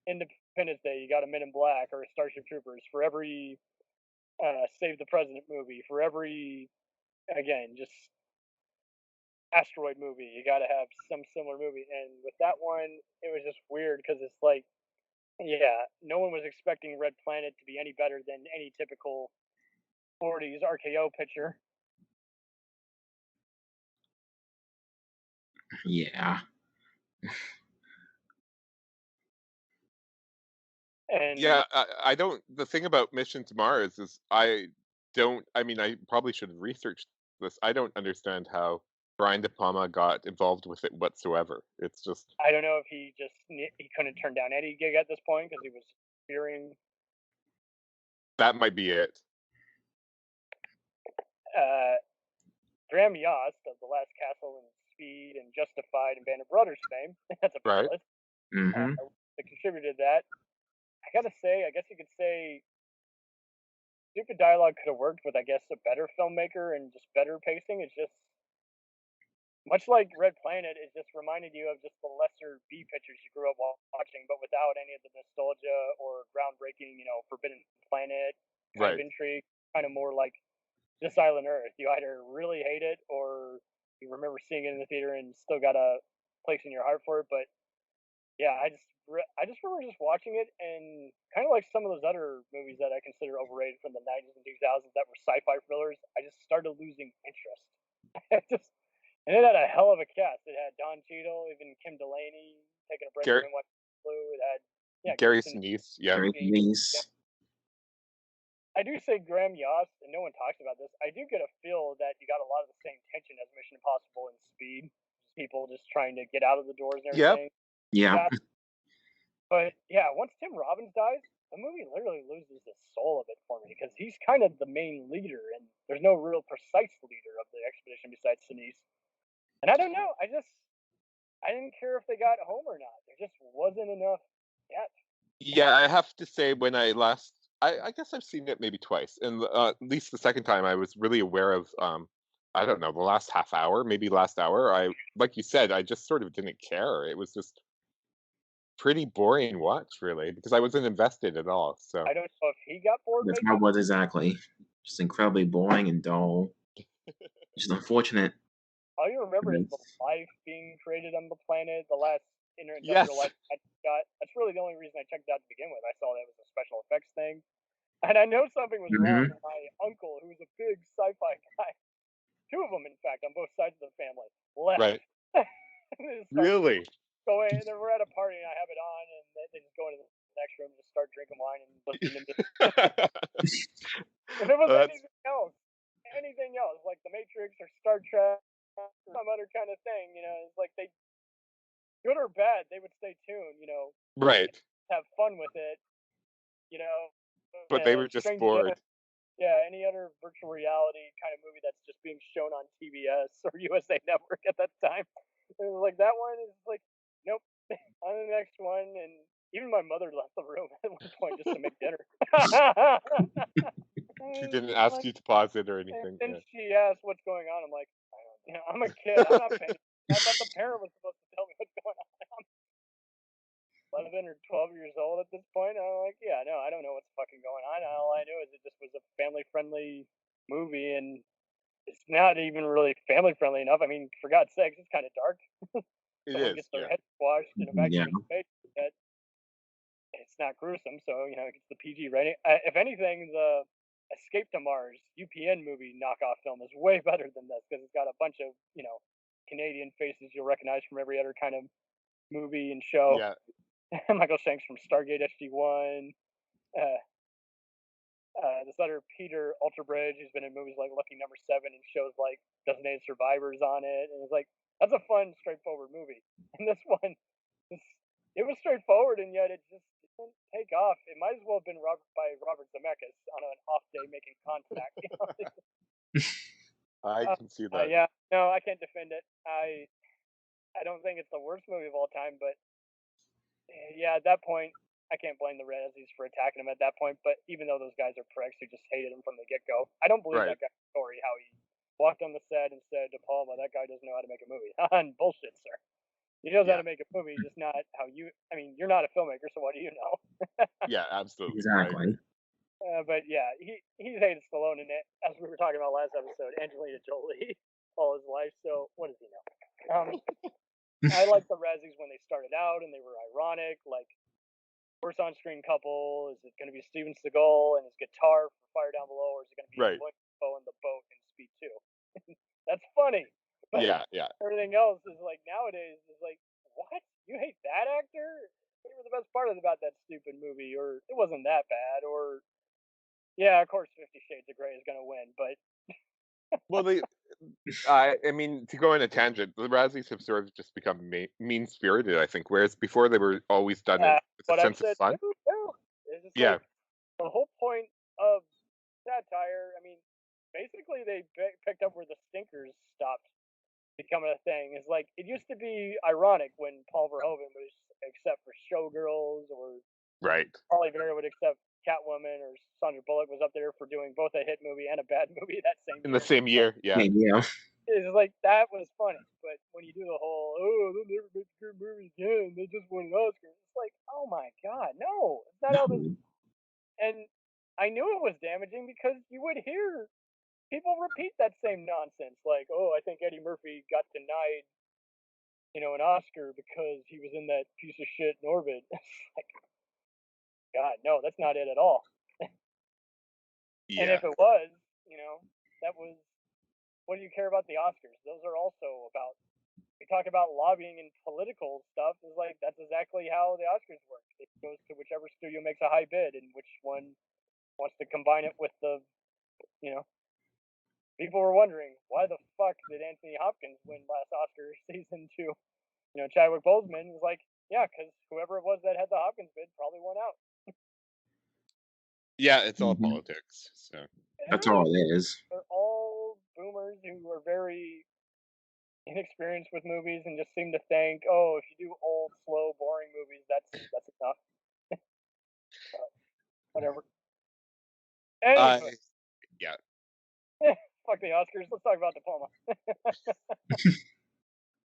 Independence Day, you got a Men in Black or a Starship Troopers. For every Save the President movie, for every just asteroid movie, you got to have some similar movie. And with that one, it was just weird because it's like, no one was expecting Red Planet to be any better than any typical 40s RKO picture. Yeah. And yeah, I don't. The thing about Mission to Mars is I probably should have researched this. I don't understand how Brian De Palma got involved with it whatsoever. It's just, I don't know if he couldn't turn down any gig at this point because he was fearing. That might be it. Graham Yost of The Last Castle and Speed and Justified and Band of Brothers fame. That's a Right. pilot. Mm-hmm. That contributed to that. I gotta say, I guess you could say stupid dialogue could have worked with, I guess, a better filmmaker and just better pacing. It's just much like Red Planet, it just reminded you of just the lesser B pictures you grew up watching, but without any of the nostalgia or groundbreaking, Forbidden Planet kind of Right. intrigue. Kind of more like This Island Earth. You either really hate it or you remember seeing it in the theater and still got a place in your heart for it. But yeah, I just remember just watching it and kind of like some of those other movies that I consider overrated from the 90s and 2000s that were sci-fi thrillers. I just started losing interest. And it had a hell of a cast. It had Don Cheadle, even Kim Delaney taking a break from Blue. It had Gary Sinise. Yeah. Gary Sinise. I do say Graham Yost, and no one talks about this. I do get a feel that you got a lot of the same tension as Mission Impossible and Speed. People just trying to get out of the doors and everything. Yeah. But yeah, once Tim Robbins dies, the movie literally loses the soul of it for me because he's kind of the main leader, and there's no real precise leader of the expedition besides Sinise. And I don't know. I didn't care if they got home or not. There just wasn't enough yet. Yeah, I have to say when I guess I've seen it maybe twice, and at least the second time I was really aware of I don't know, the last half hour, maybe last hour. Like you said, I just sort of didn't care. It was just pretty boring watch, really, because I wasn't invested at all. So I don't know if he got bored. That's how it was exactly. Just incredibly boring and dull. Which is unfortunate. All you remember is the life being created on the planet, the last inter-industrial life I got. That's really the only reason I checked it out to begin with. I saw that it was a special effects thing. And I know something was wrong with my uncle, who was a big sci-fi guy. two of them, in fact, on both sides of the family, left. Right. They just start Really? going, we're at a party and I have it on, and they just go into the next room and just start drinking wine and listening to me. If it was anything else, like The Matrix or Star Trek, or some other kind of thing, it's like they, good or bad, they would stay tuned, Right. have fun with it, But they were just Strange bored. Days, yeah, any other virtual reality kind of movie that's just being shown on TBS or USA Network at that time. It was like that one is like, nope, on the next one, and even my mother left the room at one point just to make dinner. She didn't ask you to pause it or anything. And Yeah. she asked what's going on. I'm like, I'm a kid. I'm not paying. I thought the parent was supposed to tell me what's going on. I'm 11 or 12 years old at this point. I'm like, yeah, no, I don't know what's fucking going on. All I knew is it just was a family-friendly movie, and it's not even really family-friendly enough. I mean, for God's sakes, it's kind of dark. It Someone is. gets their Yeah. head washed in a Yeah. vacuum space. It's not gruesome, so it's the PG rating. If anything, the Escape to Mars UPN movie knockoff film is way better than this because it's got a bunch of Canadian faces you'll recognize from every other kind of movie and show. Yeah. Michael Shanks from Stargate SG-1. This other Peter Ultrabridge, who's been in movies like Lucky Number 7 and shows like Designated Survivors on it, and it's like that's a fun, straightforward movie. And this one, it was straightforward, and yet it just didn't take off. It might as well have been by Robert Zemeckis on an off day making Contact. I can see that. Yeah, no, I can't defend it. I don't think it's the worst movie of all time, but yeah, at that point, I can't blame the Razzies for attacking him at that point. But even though those guys are pricks who just hated him from the get-go, I don't believe Right. that guy's story, how he walked on the set and said to Palma, that guy doesn't know how to make a movie. Bullshit, sir. He knows how Yeah. to make a movie, just not how you, I mean, you're not a filmmaker, so what do you know? Yeah, absolutely. Exactly. But yeah, he's hated Stallone in it, as we were talking about last episode, Angelina Jolie all his life, so what does he know? I like the Razzies when they started out and they were ironic, like first on-screen couple, is it going to be Steven Seagal and his guitar for Fire Down Below, or is it going to be Right. William Dafoe in the boat in Speed 2? That's funny. But Yeah, yeah. everything else is like nowadays is like, what? You hate that actor? What was the best part about that stupid movie? Or it wasn't that bad? Or yeah, of course, 50 Shades of Grey is going to win, but Well, I mean, to go on a tangent, the Razzies have sort of just become mean-spirited, I think, whereas before they were always done with what a I've sense of said fun. too, it's just Yeah. like the whole point of satire. I mean, basically they picked up where the stinkers stopped becoming a thing. It's like it used to be ironic when Paul Verhoeven was except for Showgirls, or Right. Holly Berry would accept Catwoman, or Sandra Bullock was up there for doing both a hit movie and a bad movie that same In year. the same year, yeah. Yeah. It's like that was funny, but when you do the whole they'll never make a good movie again, they just won an Oscar, it's like, oh my god, no, it's not how this. No. And I knew it was damaging because you would hear people repeat that same nonsense, like, oh, I think Eddie Murphy got denied, an Oscar because he was in that piece of shit in Orbit. It's like, God, no, that's not it at all. And Yeah. if it was, that was, what do you care about the Oscars? Those are also about, we talk about lobbying and political stuff, is like, that's exactly how the Oscars work. It goes to whichever studio makes a high bid and which one wants to combine it with the, people were wondering, why the fuck did Anthony Hopkins win last Oscar season to, Chadwick Boseman? Was like, yeah, because whoever it was that had the Hopkins bid probably won out. Yeah, it's all Mhm. politics. So That's all it is. They're all boomers who are very inexperienced with movies and just seem to think, oh, if you do old, slow, boring movies, that's enough. Whatever. Anyway, yeah. fuck the Oscars. Let's talk about De Palma.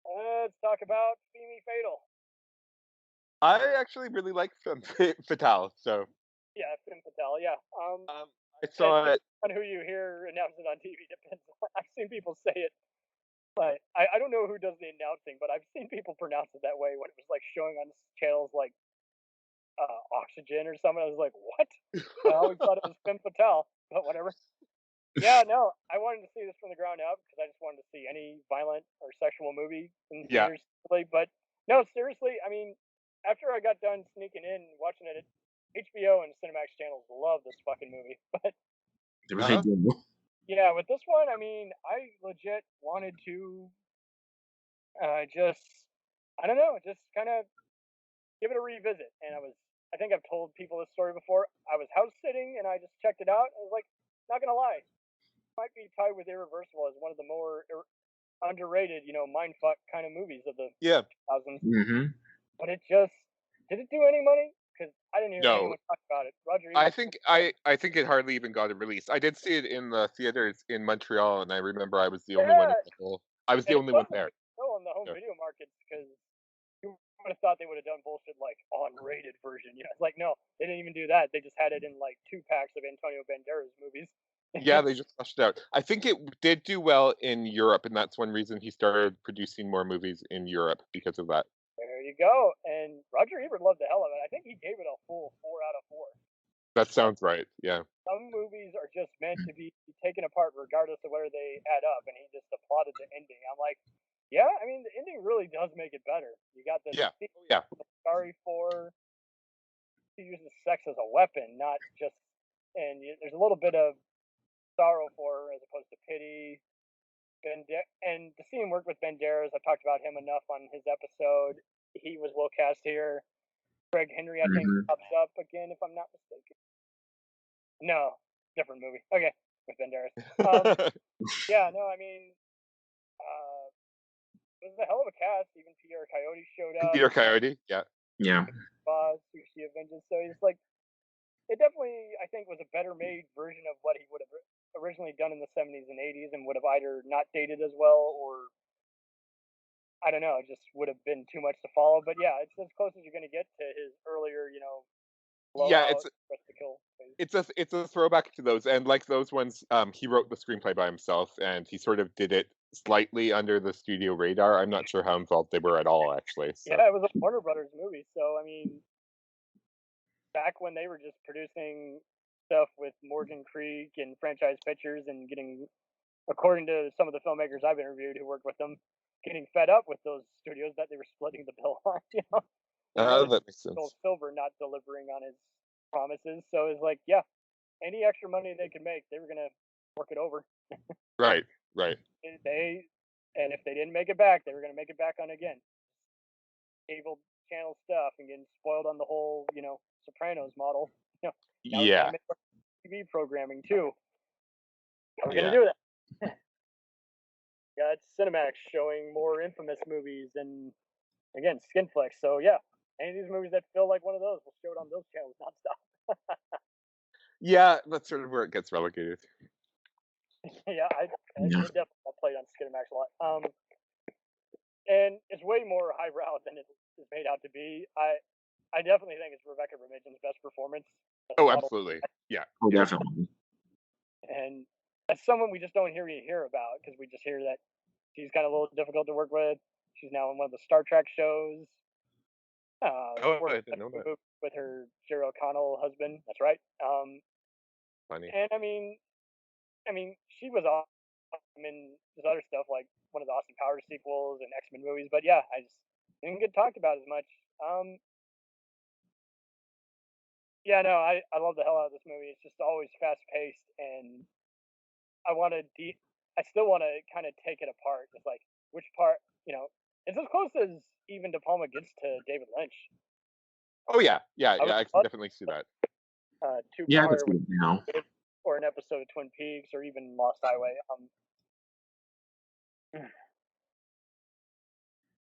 Let's talk about Femme Fatal. I actually really like Femme Fatale, so Yeah, Femme Fatale. Yeah. I saw it. On who you hear announce it on TV depends. I've seen people say it, but I don't know who does the announcing, but I've seen people pronounce it that way when it was like showing on channels like Oxygen or something. I was like, what? I always thought it was Femme Fatale, but whatever. Yeah, no, I wanted to see this from the ground up because I just wanted to see any violent or sexual movie in Yeah. theaters. But no, seriously, I mean, after I got done sneaking in and watching it, HBO and Cinemax channels love this fucking movie. But They really do. yeah, with this one, I mean, I legit wanted to just, I don't know, just kind of give it a revisit. And I think I've told people this story before. I was house sitting and I just checked it out. I was like, not gonna lie, might be tied with Irreversible as one of the more underrated, mindfuck kind of movies of the Yeah. 2000s. Mm-hmm. But it just did it do any money? Because I didn't hear No. anyone talk about it. Roger, I think it hardly even got a release. I did see it in the theaters in Montreal, and I remember I was the only one. I was the only one there. Still on the home video markets because you would have thought they would have done bullshit like unrated version. It's like no, they didn't even do that. They just had it in like 2 packs of Antonio Banderas movies. Yeah, they just flushed it out. I think it did do well in Europe, and that's one reason he started producing more movies in Europe because of that. There you go. And Roger Ebert loved the hell of it. I think he gave it a full 4 out of 4. That sounds right. Yeah. Some movies are just meant to be taken apart regardless of where they add up, and he just applauded the ending. I'm like, yeah, I mean, the ending really does make it better. You got the sorry for he uses sex as a weapon, not just, and there's a little bit of sorrow for her as opposed to pity. And to see him work with Banderas, I've talked about him enough on his episode. He was well cast here. Greg Henry, I think, pops up again, if I'm not mistaken. No, different movie. Okay, with Banderas. Yeah, no, I mean, it was a hell of a cast. Even Pierre Coyote showed up. Peter Coyote, yeah. Sushi of Vengeance. So he's like, it definitely, I think, was a better made version of what he would have originally done in the 70s and 80s and would have either not dated as well or, I don't know, it just would have been too much to follow. But yeah, it's as close as you're going to get to his earlier, Yeah, it's it's a throwback to those, and like those ones, he wrote the screenplay by himself, and he sort of did it slightly under the studio radar. I'm not sure how involved they were at all, actually. So. Yeah, it was a Warner Brothers movie, so I mean, back when they were just producing stuff with Morgan Creek and Franchise Pictures and getting, according to some of the filmmakers I've interviewed who worked with them, getting fed up with those studios that they were splitting the bill on. That makes sense. Silver not delivering on his promises, so it's like, yeah, any extra money they could make, they were gonna work it over. Right. And if they didn't make it back, they were gonna make it back on again. Cable channel stuff and getting spoiled on the whole, Sopranos model. Yeah. TV programming too. How are we gonna do that? Yeah, it's Cinemax showing more infamous movies and again Skinflix. So yeah, any of these movies that feel like one of those, we'll show it on those channels nonstop. Yeah, that's sort of where it gets relegated. Yeah, I definitely played on Skinemax a lot. And it's way more highbrow than it is made out to be. I definitely think it's Rebecca Remijan's best performance. Oh, absolutely. Yeah. Oh, definitely. And that's someone we just don't hear about because we just hear that she's kind of a little difficult to work with. She's now in one of the Star Trek shows. I didn't know that. With her Jerry O'Connell husband. That's right. Funny. And I mean, she was awesome in this other stuff like one of the Austin Powers sequels and X-Men movies. But yeah, I just didn't get talked about as much. Yeah, no, I love the hell out of this movie. It's just always fast paced, and I still want to kind of take it apart. It's like which part, it's as close as even De Palma gets to David Lynch. Oh yeah, I can definitely see that. That's good now. Or an episode of Twin Peaks, or even Lost Highway.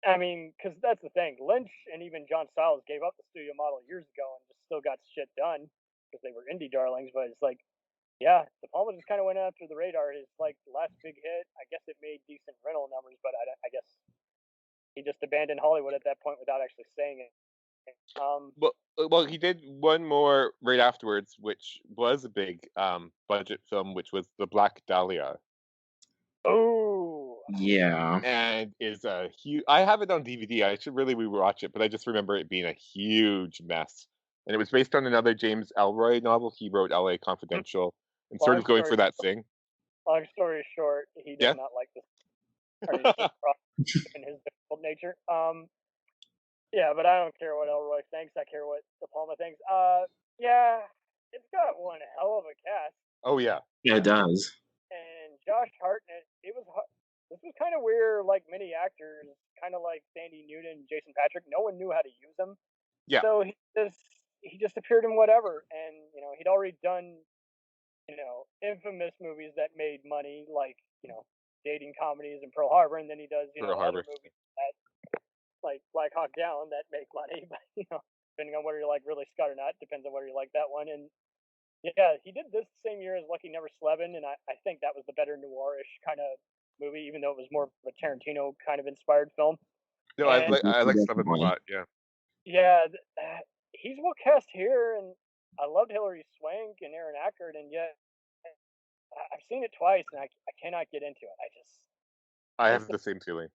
I mean, because that's the thing. Lynch and even John Stiles gave up the studio model years ago and just still got shit done because they were indie darlings. But it's like, yeah, De Palma just kind of went after the radar. His last big hit, I guess it made decent rental numbers, but I guess he just abandoned Hollywood at that point without actually saying it. Well, he did one more right afterwards, which was a big budget film, which was The Black Dahlia. Oh, yeah, and is a huge. I have it on DVD. I should really rewatch it, but I just remember it being a huge mess. And it was based on another James Ellroy novel. He wrote L.A. Confidential, and sort of going for that thing. long story short, he does Yeah. not like this carnation in his difficult nature. Yeah, but I don't care what Elroy thinks. I care what De Palma thinks. Yeah, it's got one hell of a cast. Oh yeah. Yeah, it does. And Josh Hartnett, this was kind of where like many actors, kind of like Sandy Newton, Jason Patrick, no one knew how to use them. Yeah. So he just appeared in whatever, and he'd already done infamous movies that made money, like dating comedies and Pearl Harbor, and then he does Pearl other Harbor. movies that like Black Hawk Down that make money, but depending on whether you like Ridley Scott or not, depends on whether you like that one. And yeah, he did this same year as Lucky Never Slevin, and I think that was the better noirish kind of movie, even though it was more of a Tarantino kind of inspired film. No, I like Slevin a lot. Yeah. Yeah, he's well cast here, and I loved Hilary Swank and Aaron Eckhart, and yet I've seen it twice, and I cannot get into it. I have the same feeling.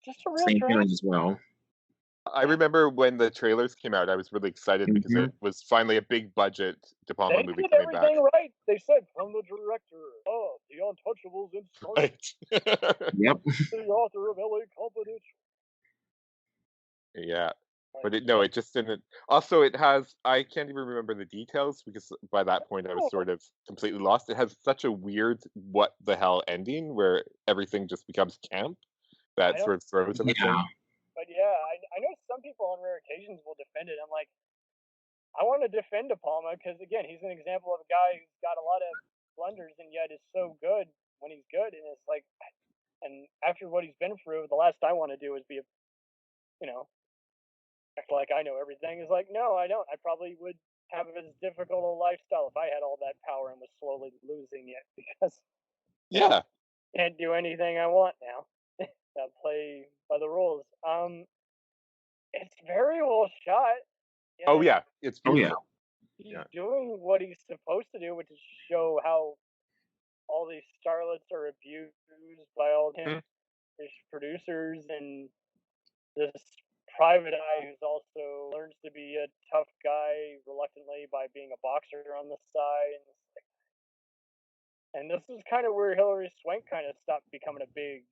Just a real Same drag. feeling as well. I remember when the trailers came out, I was really excited because it was finally a big budget De Palma They movie did coming back. everything right. They said from the director of The Untouchables and Right. Yep. the author of LA Confidential. Yeah. But it just didn't. Also, it has. I can't even remember the details because by that point I was sort of completely lost. It has such a weird what the hell ending where everything just becomes camp that sort of throws everything. Yeah. But yeah, I know some people on rare occasions will defend it. I'm like, I want to defend De Palma because again, he's an example of a guy who's got a lot of blunders and yet is so good when he's good. And it's like, and after what he's been through, the last I want to do is be act like I know everything. Is like, no, I don't. I probably would have as difficult a lifestyle if I had all that power and was slowly losing it because Yeah. can't do anything I want now. Gotta play by the rules. It's very well shot. Oh yeah, it's Oh beautiful. yeah. He's doing what he's supposed to do, which is show how all these starlets are abused by all his producers, and this private eye who's also learns to be a tough guy reluctantly by being a boxer on the side. And this is kind of where Hilary Swank kind of stopped becoming a big,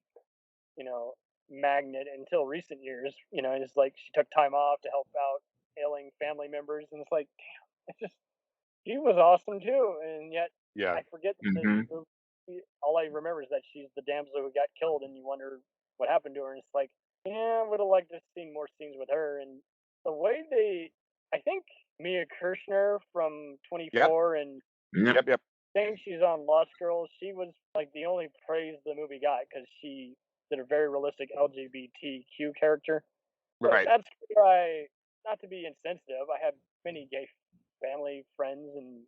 magnet until recent years. It's like she took time off to help out ailing family members, and it's like, damn, it's just she was awesome too, and yet Yeah. I forget that all I remember is that she's the damsel who got killed, and you wonder what happened to her. And it's like, yeah, I would have liked to have seen more scenes with her. And the way I think Mia Kirshner from 24 and Yep. I think she's on Lost Girls. She was like the only praise the movie got because she did a very realistic LGBTQ character. So Right. that's where not to be insensitive, I have many gay family friends and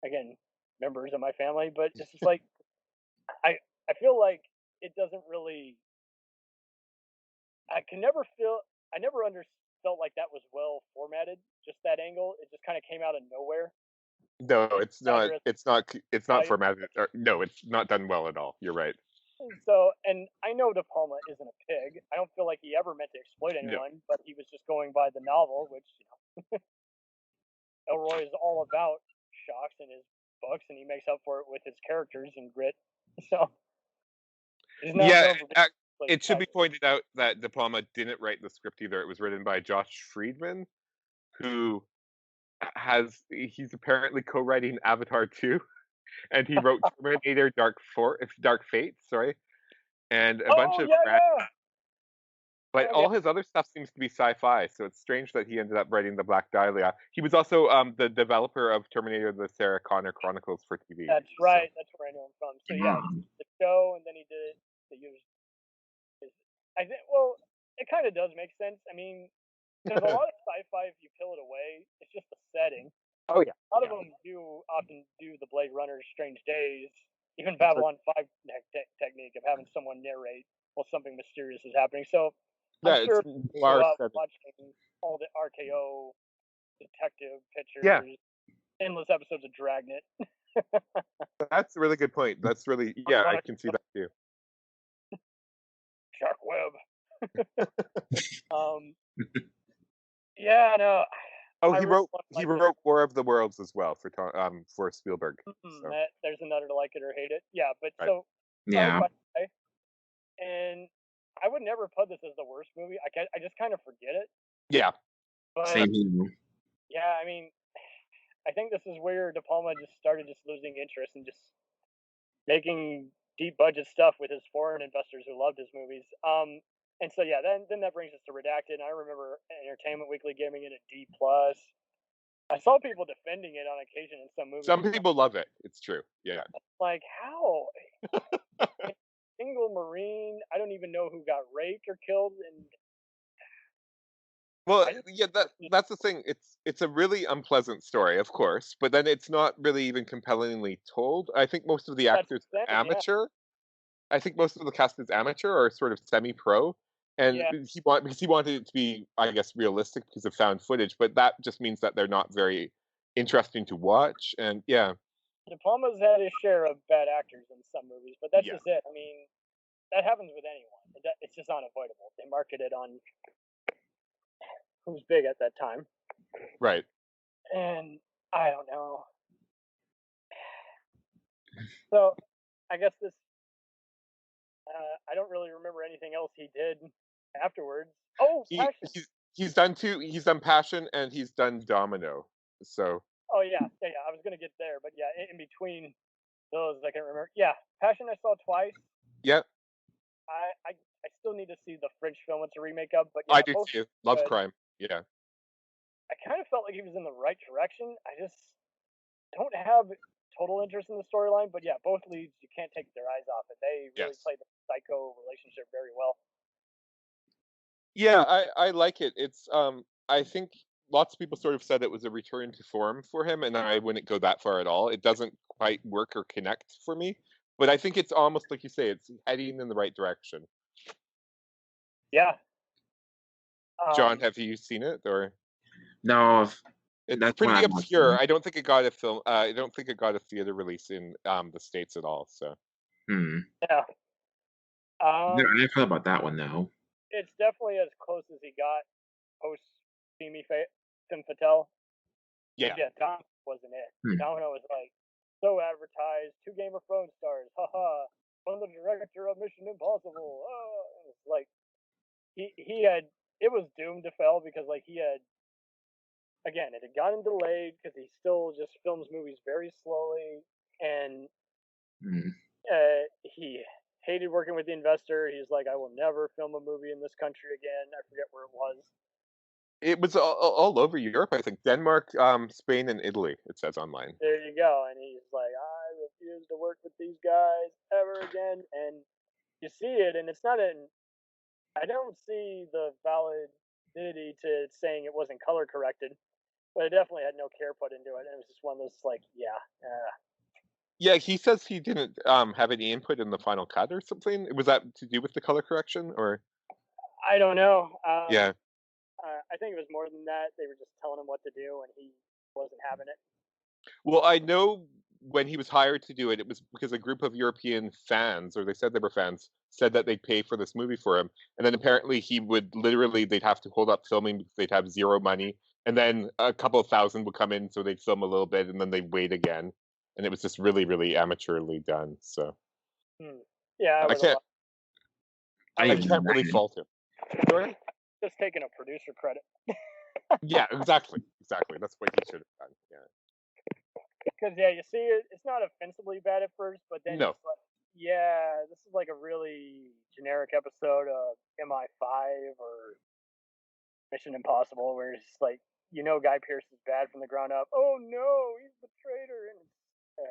again members of my family, but it's just like I feel like it doesn't really. I never felt like that was well formatted. Just that angle, it just kind of came out of nowhere. No, it's not. It's not. It's not Right. formatted. No, it's not done well at all. You're right. So, and I know De Palma isn't a pig. I don't feel like he ever meant to exploit anyone, but he was just going by the novel, which Elroy is all about shocks in his books, and he makes up for it with his characters and grit. So, he's not known for being it should be pointed out that De Palma didn't write the script either. It was written by Josh Friedman, who he's apparently co-writing Avatar 2, and he wrote Terminator Dark Fate, and a bunch of but all his other stuff seems to be sci-fi, so it's strange that he ended up writing the Black Dahlia. He was also the developer of Terminator: The Sarah Connor Chronicles for TV. That's right. That's where I know him from. So yeah, he did the show, and then he did I think. Well, it kind of does make sense. I mean, there's a lot of sci-fi. If you peel it away, it's just the setting. Oh yeah. A lot of them often do the Blade Runner, Strange Days, even Babylon 5 technique of having someone narrate while something mysterious is happening. So I'm sure watching all the RKO detective pictures, endless episodes of Dragnet. That's a really good point. That's really I can see that too. Shark Web. Yeah, no, Oh, I he really wrote want to he like it. wrote War of the Worlds as well for Spielberg. So There's another to like it or hate it. Yeah, but right. so Yeah. sci-fi, and I would never put this as the worst movie. I just kind of forget it. Yeah. But Same here. yeah, I mean, I think this is where De Palma just started just losing interest and just making deep budget stuff with his foreign investors who loved his movies. And so yeah, then that brings us to Redacted. And I remember Entertainment Weekly giving it a D plus. I saw people defending it on occasion in some movies. Some people love it. It's true. Yeah. Like how? Single Marine. I don't even know who got raped or killed, and Well, I just yeah, that's the thing. It's a really unpleasant story, of course, but then it's not really even compellingly told. I think most of the that's actors the are thing. Yeah, amateur. I think most of the cast is amateur or sort of semi-pro, and yeah. because he wanted it to be, I guess, realistic because of found footage, but that just means that they're not very interesting to watch. And yeah, De Palma's had his share of bad actors in some movies, but that's yeah, just it. I mean, that happens with anyone. It's just unavoidable. They market it on who's big at that time, right. and I don't know. So I guess this. I don't really remember anything else he did afterwards. Oh, He Passion. he's done two. He's done Passion and he's done Domino. So Oh yeah. I was gonna get there, but yeah, in between those, I can remember. Yeah, Passion I saw twice. yeah, I still need to see the French film it's a remake of, but I yeah, do both too. Love good. crime. Yeah. I kind of felt like he was in the right direction. I just don't have total interest in the storyline, but yeah, both leads you can't take their eyes off it. They really Yes. play the psycho relationship very well. Yeah, I like it. It's I think lots of people sort of said it was a return to form for him, and I wouldn't go that far at all. It doesn't quite work or connect for me, but I think it's almost like you say, it's heading in the right direction. Yeah. John, have you seen it or? No, It's that's what pretty I'm obscure. watching. I don't think it got a film. I don't think it got a theater release in the States at all. So Yeah. Yeah, I didn't feel about that one though. It's definitely as close as he got post Femme Fatale. yeah, Yeah, Dom wasn't it. Hmm. Domino was like so advertised, 2 Game of Thrones stars, haha, from the director of Mission Impossible. Oh, and it's like he had it was doomed to fail because like he had again it had gotten delayed because he still just films movies very slowly and Hmm. he hated working with the investor. He's like, I will never film a movie in this country again. I forget where it was. it was all over Europe. I think Denmark, Spain, and Italy. It says online. There you go. And he's like, I refuse to work with these guys ever again. And you see it, and it's not an. I don't see the validity to saying it wasn't color corrected, but it definitely had no care put into it. And it was just one of those like, yeah, Yeah, he says he didn't have any input in the final cut or something. Was that to do with the color correction or? I don't know. Yeah. I think it was more than that. They were just telling him what to do, and he wasn't having it. Well, I know when he was hired to do it, it was because a group of European fans, or they said they were fans, said that they'd pay for this movie for him. And then apparently he would literally, they'd have to hold up filming because they'd have zero money. And then a couple of thousand would come in, so they'd film a little bit and then they'd wait again. And it was just really, really amateurly done. So Yeah, I can't, I I even can't really imagine. fault him. Sorry? just taking a producer credit. Yeah, exactly. Exactly. That's what he should have done. Yeah. Because yeah, you see it. It's not offensively bad at first, but then No. it's like, yeah, this is like a really generic episode of MI5 or Mission Impossible, where it's just like Guy Pearce is bad from the ground up. Oh no, he's the traitor, and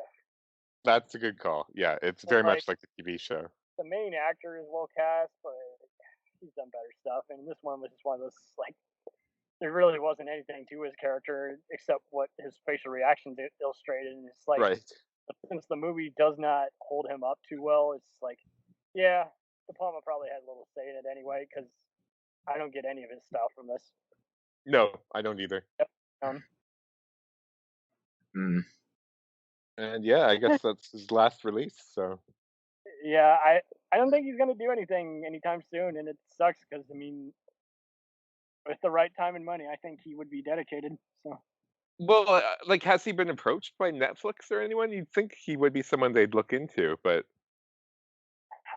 That's a good call. Yeah, it's and very like much like the TV show. the main actor is well cast, but he's done better stuff. And this one was just one of those like there really wasn't anything to his character except what his facial reactions illustrated, and it's like Right. since the movie does not hold him up too well, it's like, yeah, De Palma probably had a little say in it anyway, because I don't get any of his style from this. No, I don't either. Hmm. And yeah, I guess that's his last release. So Yeah, I don't think he's gonna do anything anytime soon, and it sucks because I mean, with the right time and money, I think he would be dedicated. So. Well, like, has he been approached by Netflix or anyone? You'd think he would be someone they'd look into, but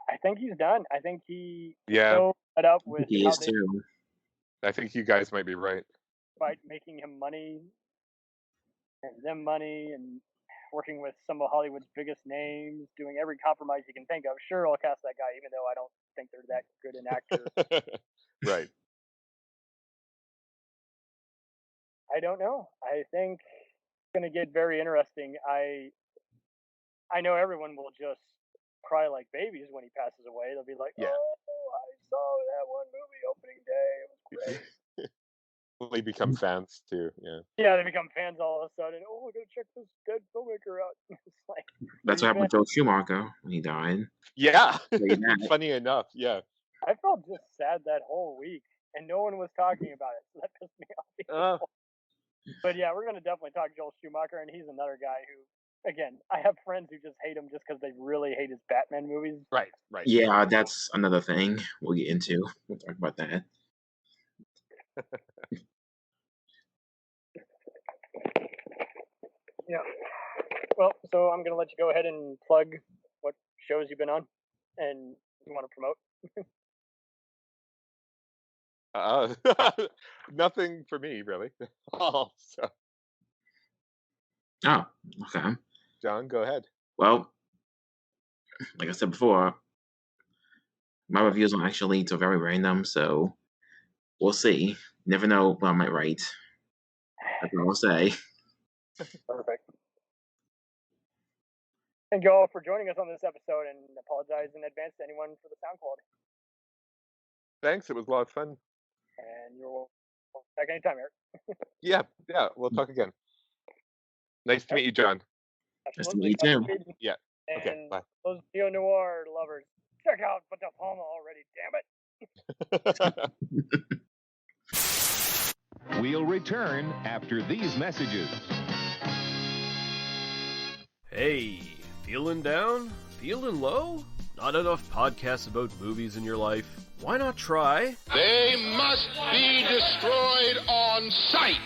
I think he's done. I think he yeah, so fed up with He how is they too. I think you guys might be right. fight making him money and them money and working with some of Hollywood's biggest names, doing every compromise you can think of. Sure, I'll cast that guy, even though I don't think they're that good an actor. Right. I don't know. I think it's going to get very interesting. I know everyone will just cry like babies when he passes away. They'll be like, Yeah. "Oh, I saw that one movie opening day. It was great." Well, they become fans too. Yeah. Yeah, they become fans all of a sudden. Oh, I gotta check this dead filmmaker out. It's like That's what happened with Joe Schumacher when he died. Yeah. Very bad. Funny enough. Yeah. I felt just sad that whole week, and no one was talking about it. So that pissed me off. But yeah, we're gonna definitely talk Joel Schumacher, and he's another guy who, again, I have friends who just hate him just because they really hate his Batman movies. Right. Right. Yeah, that's another thing we'll get into. We'll talk about that. Yeah. Well, so I'm gonna let you go ahead and plug what shows you've been on, and you want to promote. Nothing for me really. So, Oh, okay. John, go ahead. Well, like I said before, my reviews on actually lead to very random, so we'll see. Never know what I might write. That's all I'll say. Perfect. Thank you all for joining us on this episode, and apologize in advance to anyone for the sound quality. Thanks. It was a lot of fun. And you're welcome back anytime, Eric. Yeah. Yeah. We'll talk again. Nice to meet you, John. Nice to meet you too. Yeah. And Okay. Bye. those neo-noir lovers, check out De Palma already, damn it! We'll return after these messages. Hey, feeling down? Feeling low? Not enough podcasts about movies in your life? Why not try They must be destroyed on sight.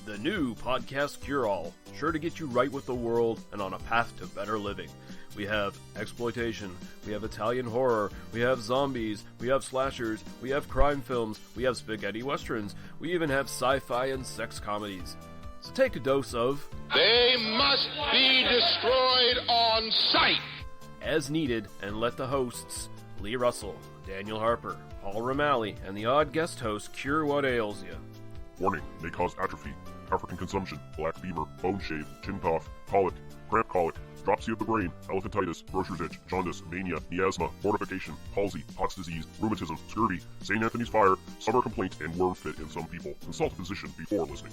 the new Podcast Cure-All, sure to get you right with the world and on a path to better living. We have exploitation, we have Italian horror, we have zombies, we have slashers, we have crime films, we have spaghetti westerns, we even have sci-fi and sex comedies. So take a dose of They must be destroyed on sight. as needed, and let the hosts, Lee Russell, Daniel Harper, Paul Romali, and the odd guest host cure what ails you. Warning, may cause atrophy, African consumption, black fever, bone shave, chin cough, colic, cramp colic, dropsy of the brain, elephantitis, grocer's itch, jaundice, mania, miasma, mortification, palsy, Pott's disease, rheumatism, scurvy, St. Anthony's fire, summer complaint, and worm fit in some people. Consult a physician before listening.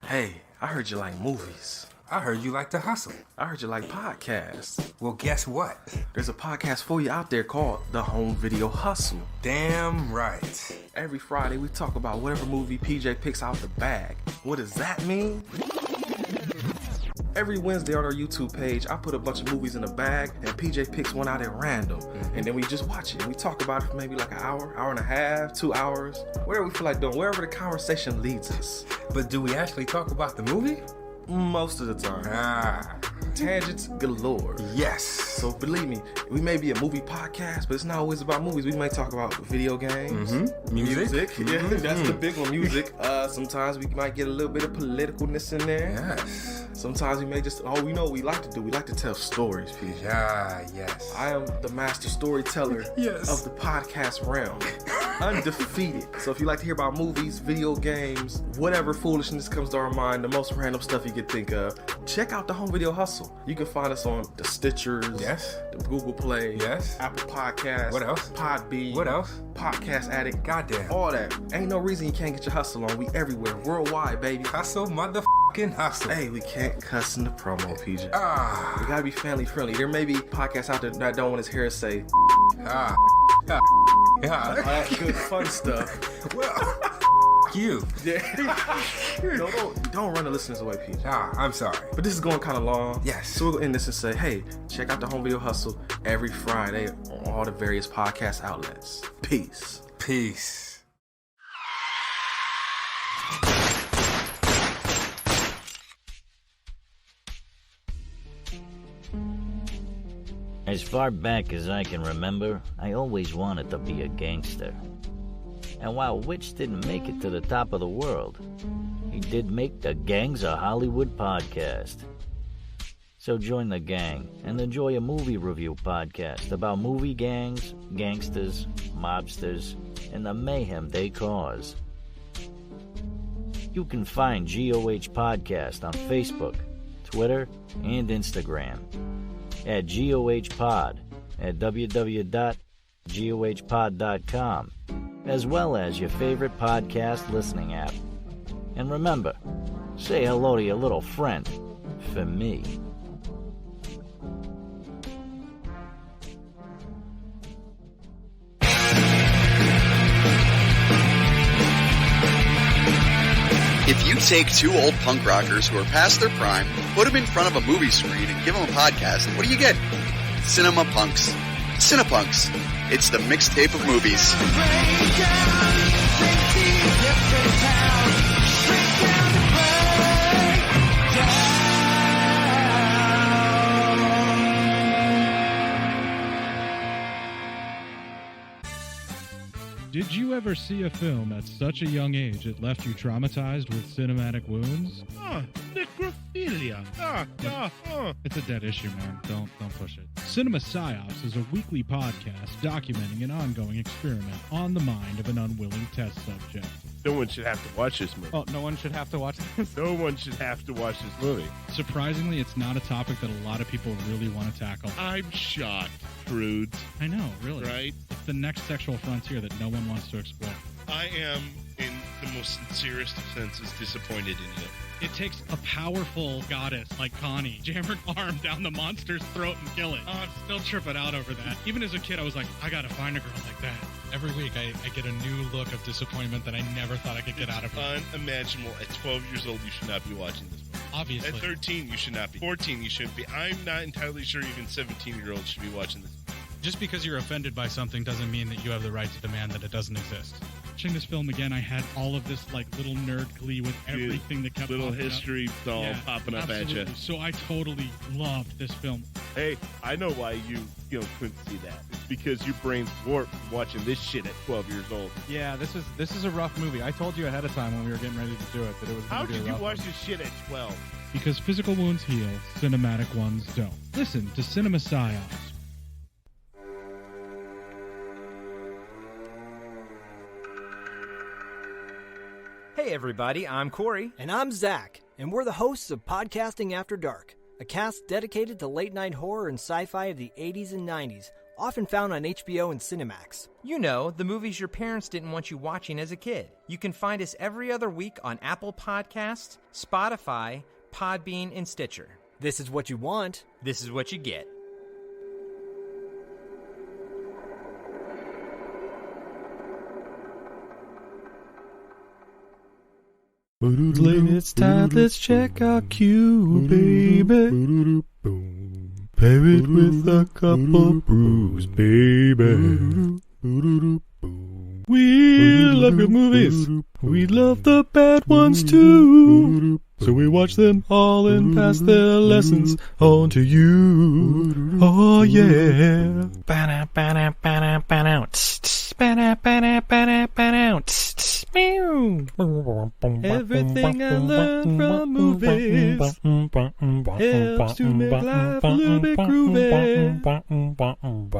Hey, I heard you like movies. I heard you like to hustle. I heard you like podcasts. Well, guess what? There's a podcast for you out there called The Home Video Hustle. Damn right. Every Friday, we talk about whatever movie PJ picks out the bag. What does that mean? Every Wednesday on our YouTube page, I put a bunch of movies in a bag, and PJ picks one out at random. And then we just watch it. We talk about it for maybe like an hour, hour and a half, 2 hours, whatever we feel like doing, wherever the conversation leads us. But do we actually talk about the movie? Most of the time. Ah. Tangents galore. Yes. So believe me, we may be a movie podcast, but it's not always about movies. We may talk about video games, Music. Yeah, that's the big one, music. Sometimes we might get a little bit of politicalness in there. Yes. Sometimes we may just, we know what we like to do. We like to tell stories, PJ. Ah, yes. I am the master storyteller Yes. of the podcast realm. Undefeated. So if you like to hear about movies, video games, whatever foolishness comes to our mind, the most random stuff you could think of, check out the Home Video Hustle. You can find us on the Stitchers, Yes. the Google Play, Yes. Apple Podcasts, What else? Podbean, What else? Podcast Addict, Goddamn. all that. Ain't no reason you can't get your hustle on. We everywhere, worldwide, baby. Hustle, motherfucking hustle. Hey, we can't cuss in the promo, PJ. Ah. We gotta be family friendly. There may be podcasts out there that don't want his hair to say Ah. Ah. all that good fun stuff. Well. you. Don't run the listeners away, Pete. I'm sorry. But this is going kind of long. Yes. So we'll end this and say, hey, check out the Home Video Hustle every Friday on all the various podcast outlets. Peace. Peace. As far back as I can remember, I always wanted to be a gangster. And while Witch didn't make it to the top of the world, he did make the Gangs of Hollywood podcast. So join the gang and enjoy a movie review podcast about movie gangs, gangsters, mobsters, and the mayhem they cause. You can find GOH Podcast on Facebook, Twitter, and Instagram at GOH Pod at www.gohpod.com, as well as your favorite podcast listening app. And remember, say hello to your little friend for me. If you take two old punk rockers who are past their prime, put them in front of a movie screen, and give them a podcast, what do you get? Cinema Punks. Cinepunks. It's the mixtape of movies. Did you ever see a film at such a young age it left you traumatized with cinematic wounds? Necrophilia. It's a dead issue, man. Don't push it. Cinema Psyops is a weekly podcast documenting an ongoing experiment on the mind of an unwilling test subject. No one should have to watch this movie. Oh, no one should have to watch this? No one should have to watch this movie. Surprisingly, it's not a topic that a lot of people really want to tackle. I'm shocked, prudes. I know, really. Right? It's the next sexual frontier that no one wants to explore. I am, in the most sincerest of senses, disappointed in you. It takes a powerful goddess like Connie, jam her arm down the monster's throat and kill it. Oh, I'm still tripping out over that. Even as a kid, I was like, I gotta find a girl like that. Every week, I get a new look of disappointment that I never thought I could get out of her. Unimaginable. At 12 years old, you should not be watching this movie. Obviously. At 13, you should not be. 14, you shouldn't be. I'm not entirely sure even 17-year-olds should be watching this. Just because you're offended by something doesn't mean that you have the right to demand that it doesn't exist. Watching this film again, I had all of this like little nerd glee with everything that kept little popping history all popping up absolutely. at you. So I totally loved this film. Hey, I know why you couldn't see that. It's because your brain's warped from watching this shit at 12 years old. Yeah, this is a rough movie. I told you ahead of time when we were getting ready to do it that it was going to be a rough How did you watch one. this shit at 12? Because physical wounds heal, cinematic ones don't. Listen to Cinema Psyops. Hey everybody, I'm Corey. And I'm Zach, and we're the hosts of Podcasting After Dark, a cast dedicated to late-night horror and sci-fi of the 80s and 90s, often found on HBO and Cinemax. You know, the movies your parents didn't want you watching as a kid. You can find us every other week on Apple Podcasts, Spotify, Podbean, and Stitcher. This is what you want. This is what you get. It's time, let's check our queue, baby. Pair it with a couple brews, baby. We love good movies. We love the bad ones too. So we watch them all and pass their lessons on to you. Oh yeah. Everything I learned from movies helps to make life a little bit groovy.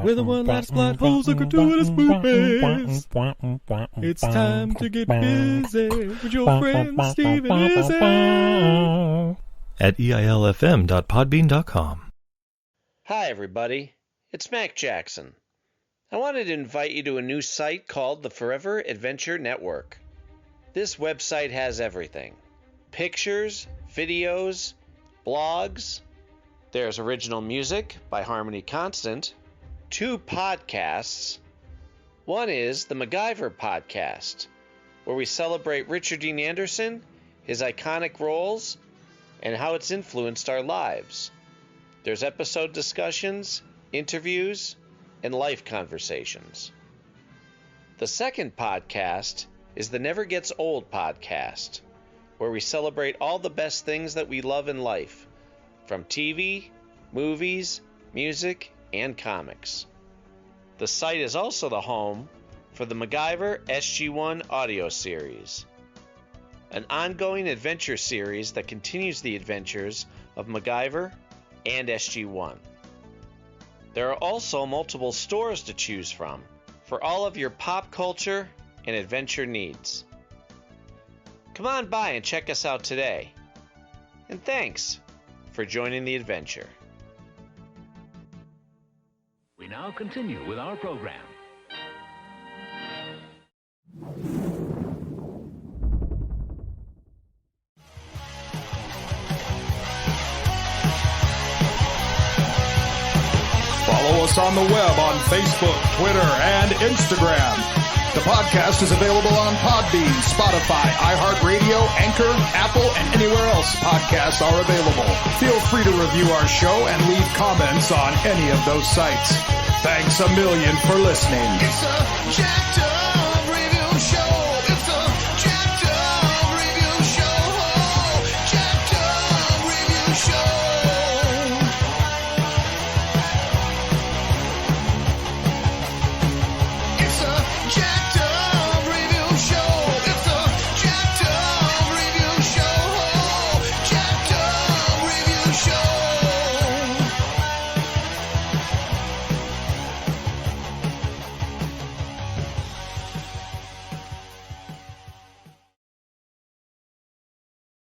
Whether one last plot holes or gratuitous movies, it's time to get busy with your friend Steve and Izzy at eilfm.podbean.com. Hi, everybody. It's Mac Jackson. I wanted to invite you to a new site called the Forever Adventure Network. This website has everything. Pictures, videos, blogs. There's original music by Harmony Constant. 2 podcasts. One is the MacGyver podcast, where we celebrate Richard Dean Anderson, his iconic roles, and how it's influenced our lives. There's episode discussions, interviews, and life conversations. The second podcast is the Never Gets Old podcast, where we celebrate all the best things that we love in life, from TV, movies, music, and comics. The site is also the home for the MacGyver SG-1 audio series, an ongoing adventure series that continues the adventures of MacGyver and SG-1. There are also multiple stores to choose from for all of your pop culture and adventure needs. Come on by and check us out today. And thanks for joining the adventure. We now continue with our program. Follow us on the web on Facebook, Twitter, and Instagram. The podcast is available on Podbean, Spotify, iHeartRadio, Anchor, Apple, and anywhere else podcasts are available. Feel free to review our show and leave comments on any of those sites. Thanks a million for listening. It's a jacked up